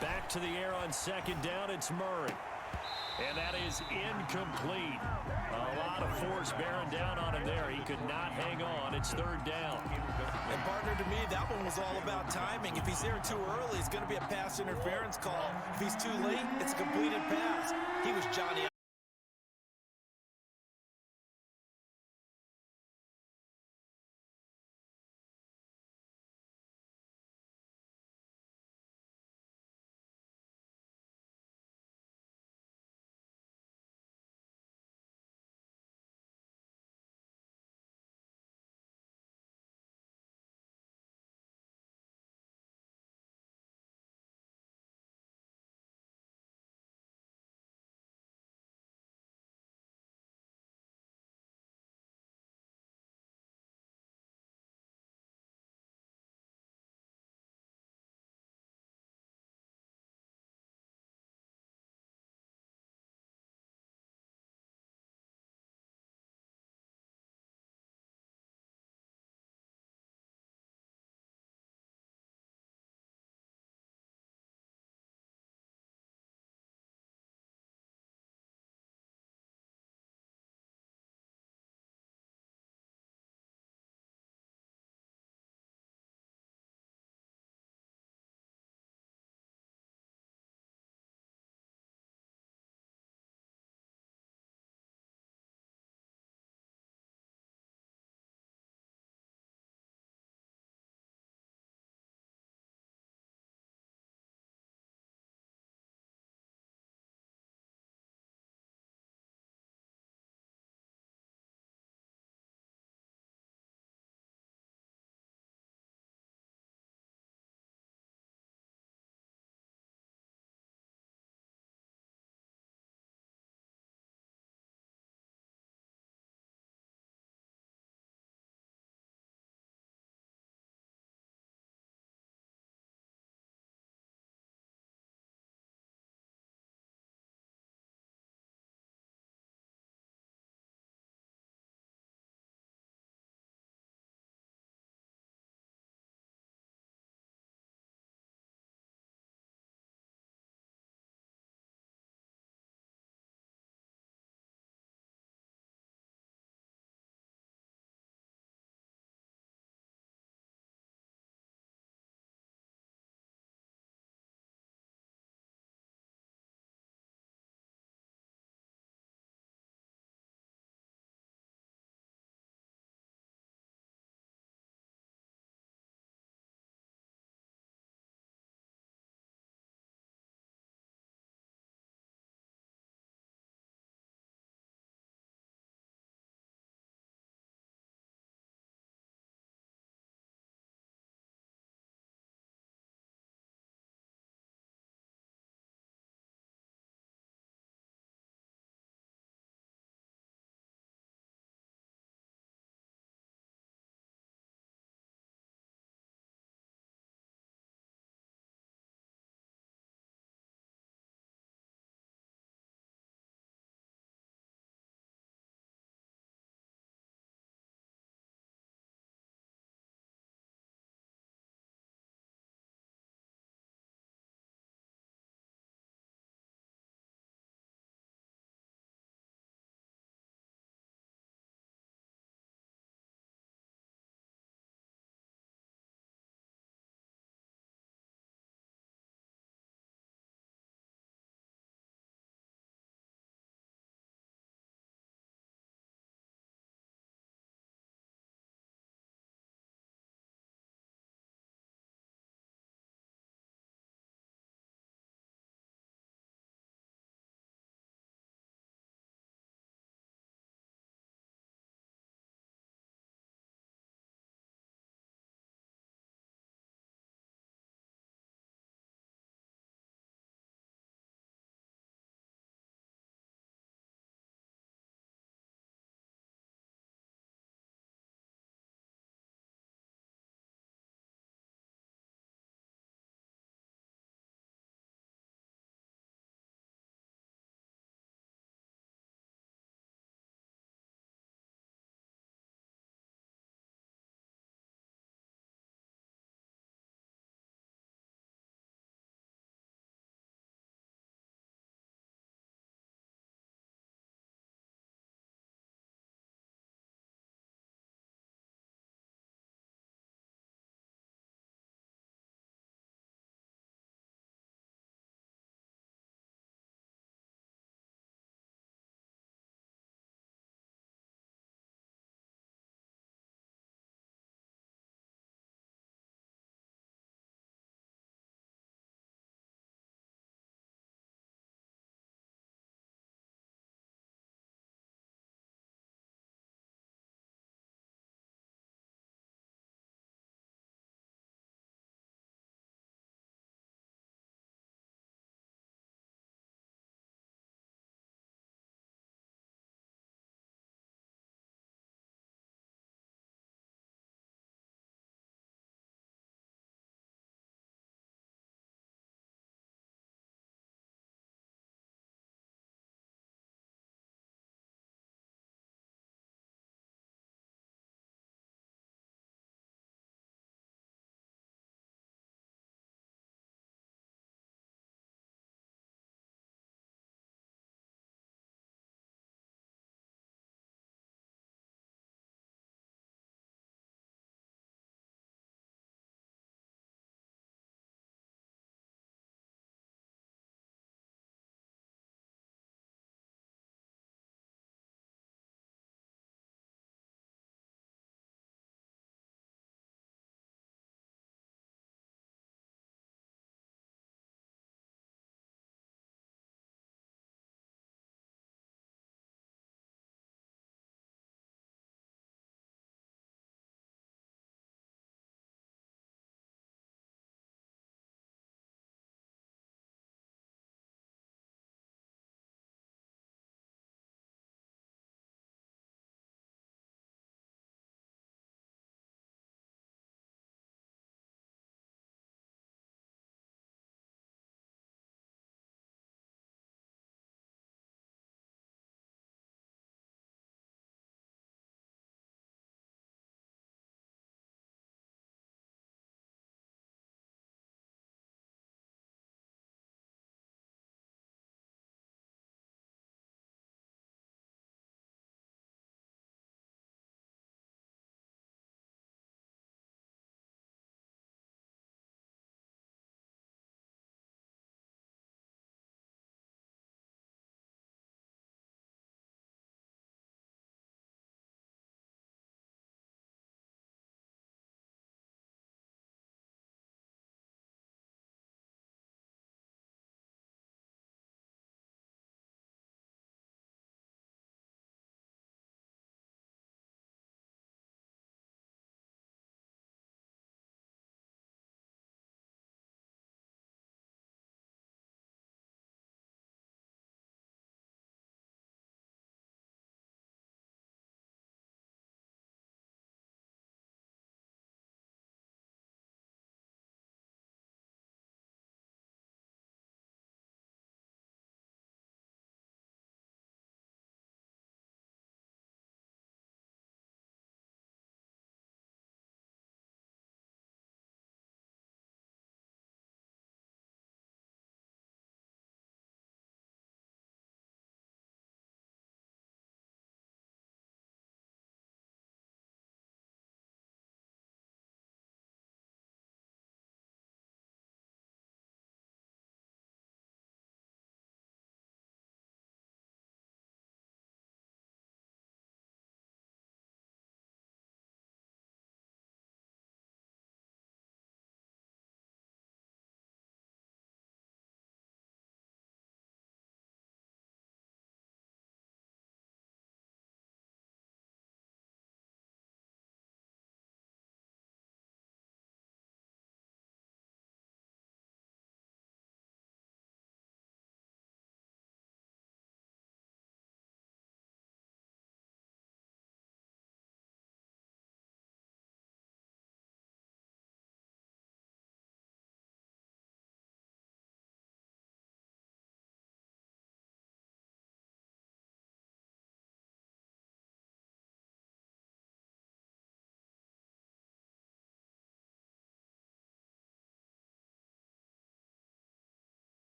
Back to the air on 2nd down, it's Murray. And that is incomplete. A lot of force bearing down on him there. He could not hang on. It's 3rd down. And partner, to me, that one was all about timing. If he's there too early, it's going to be a pass interference call. If he's too late, it's a completed pass. He was Johnny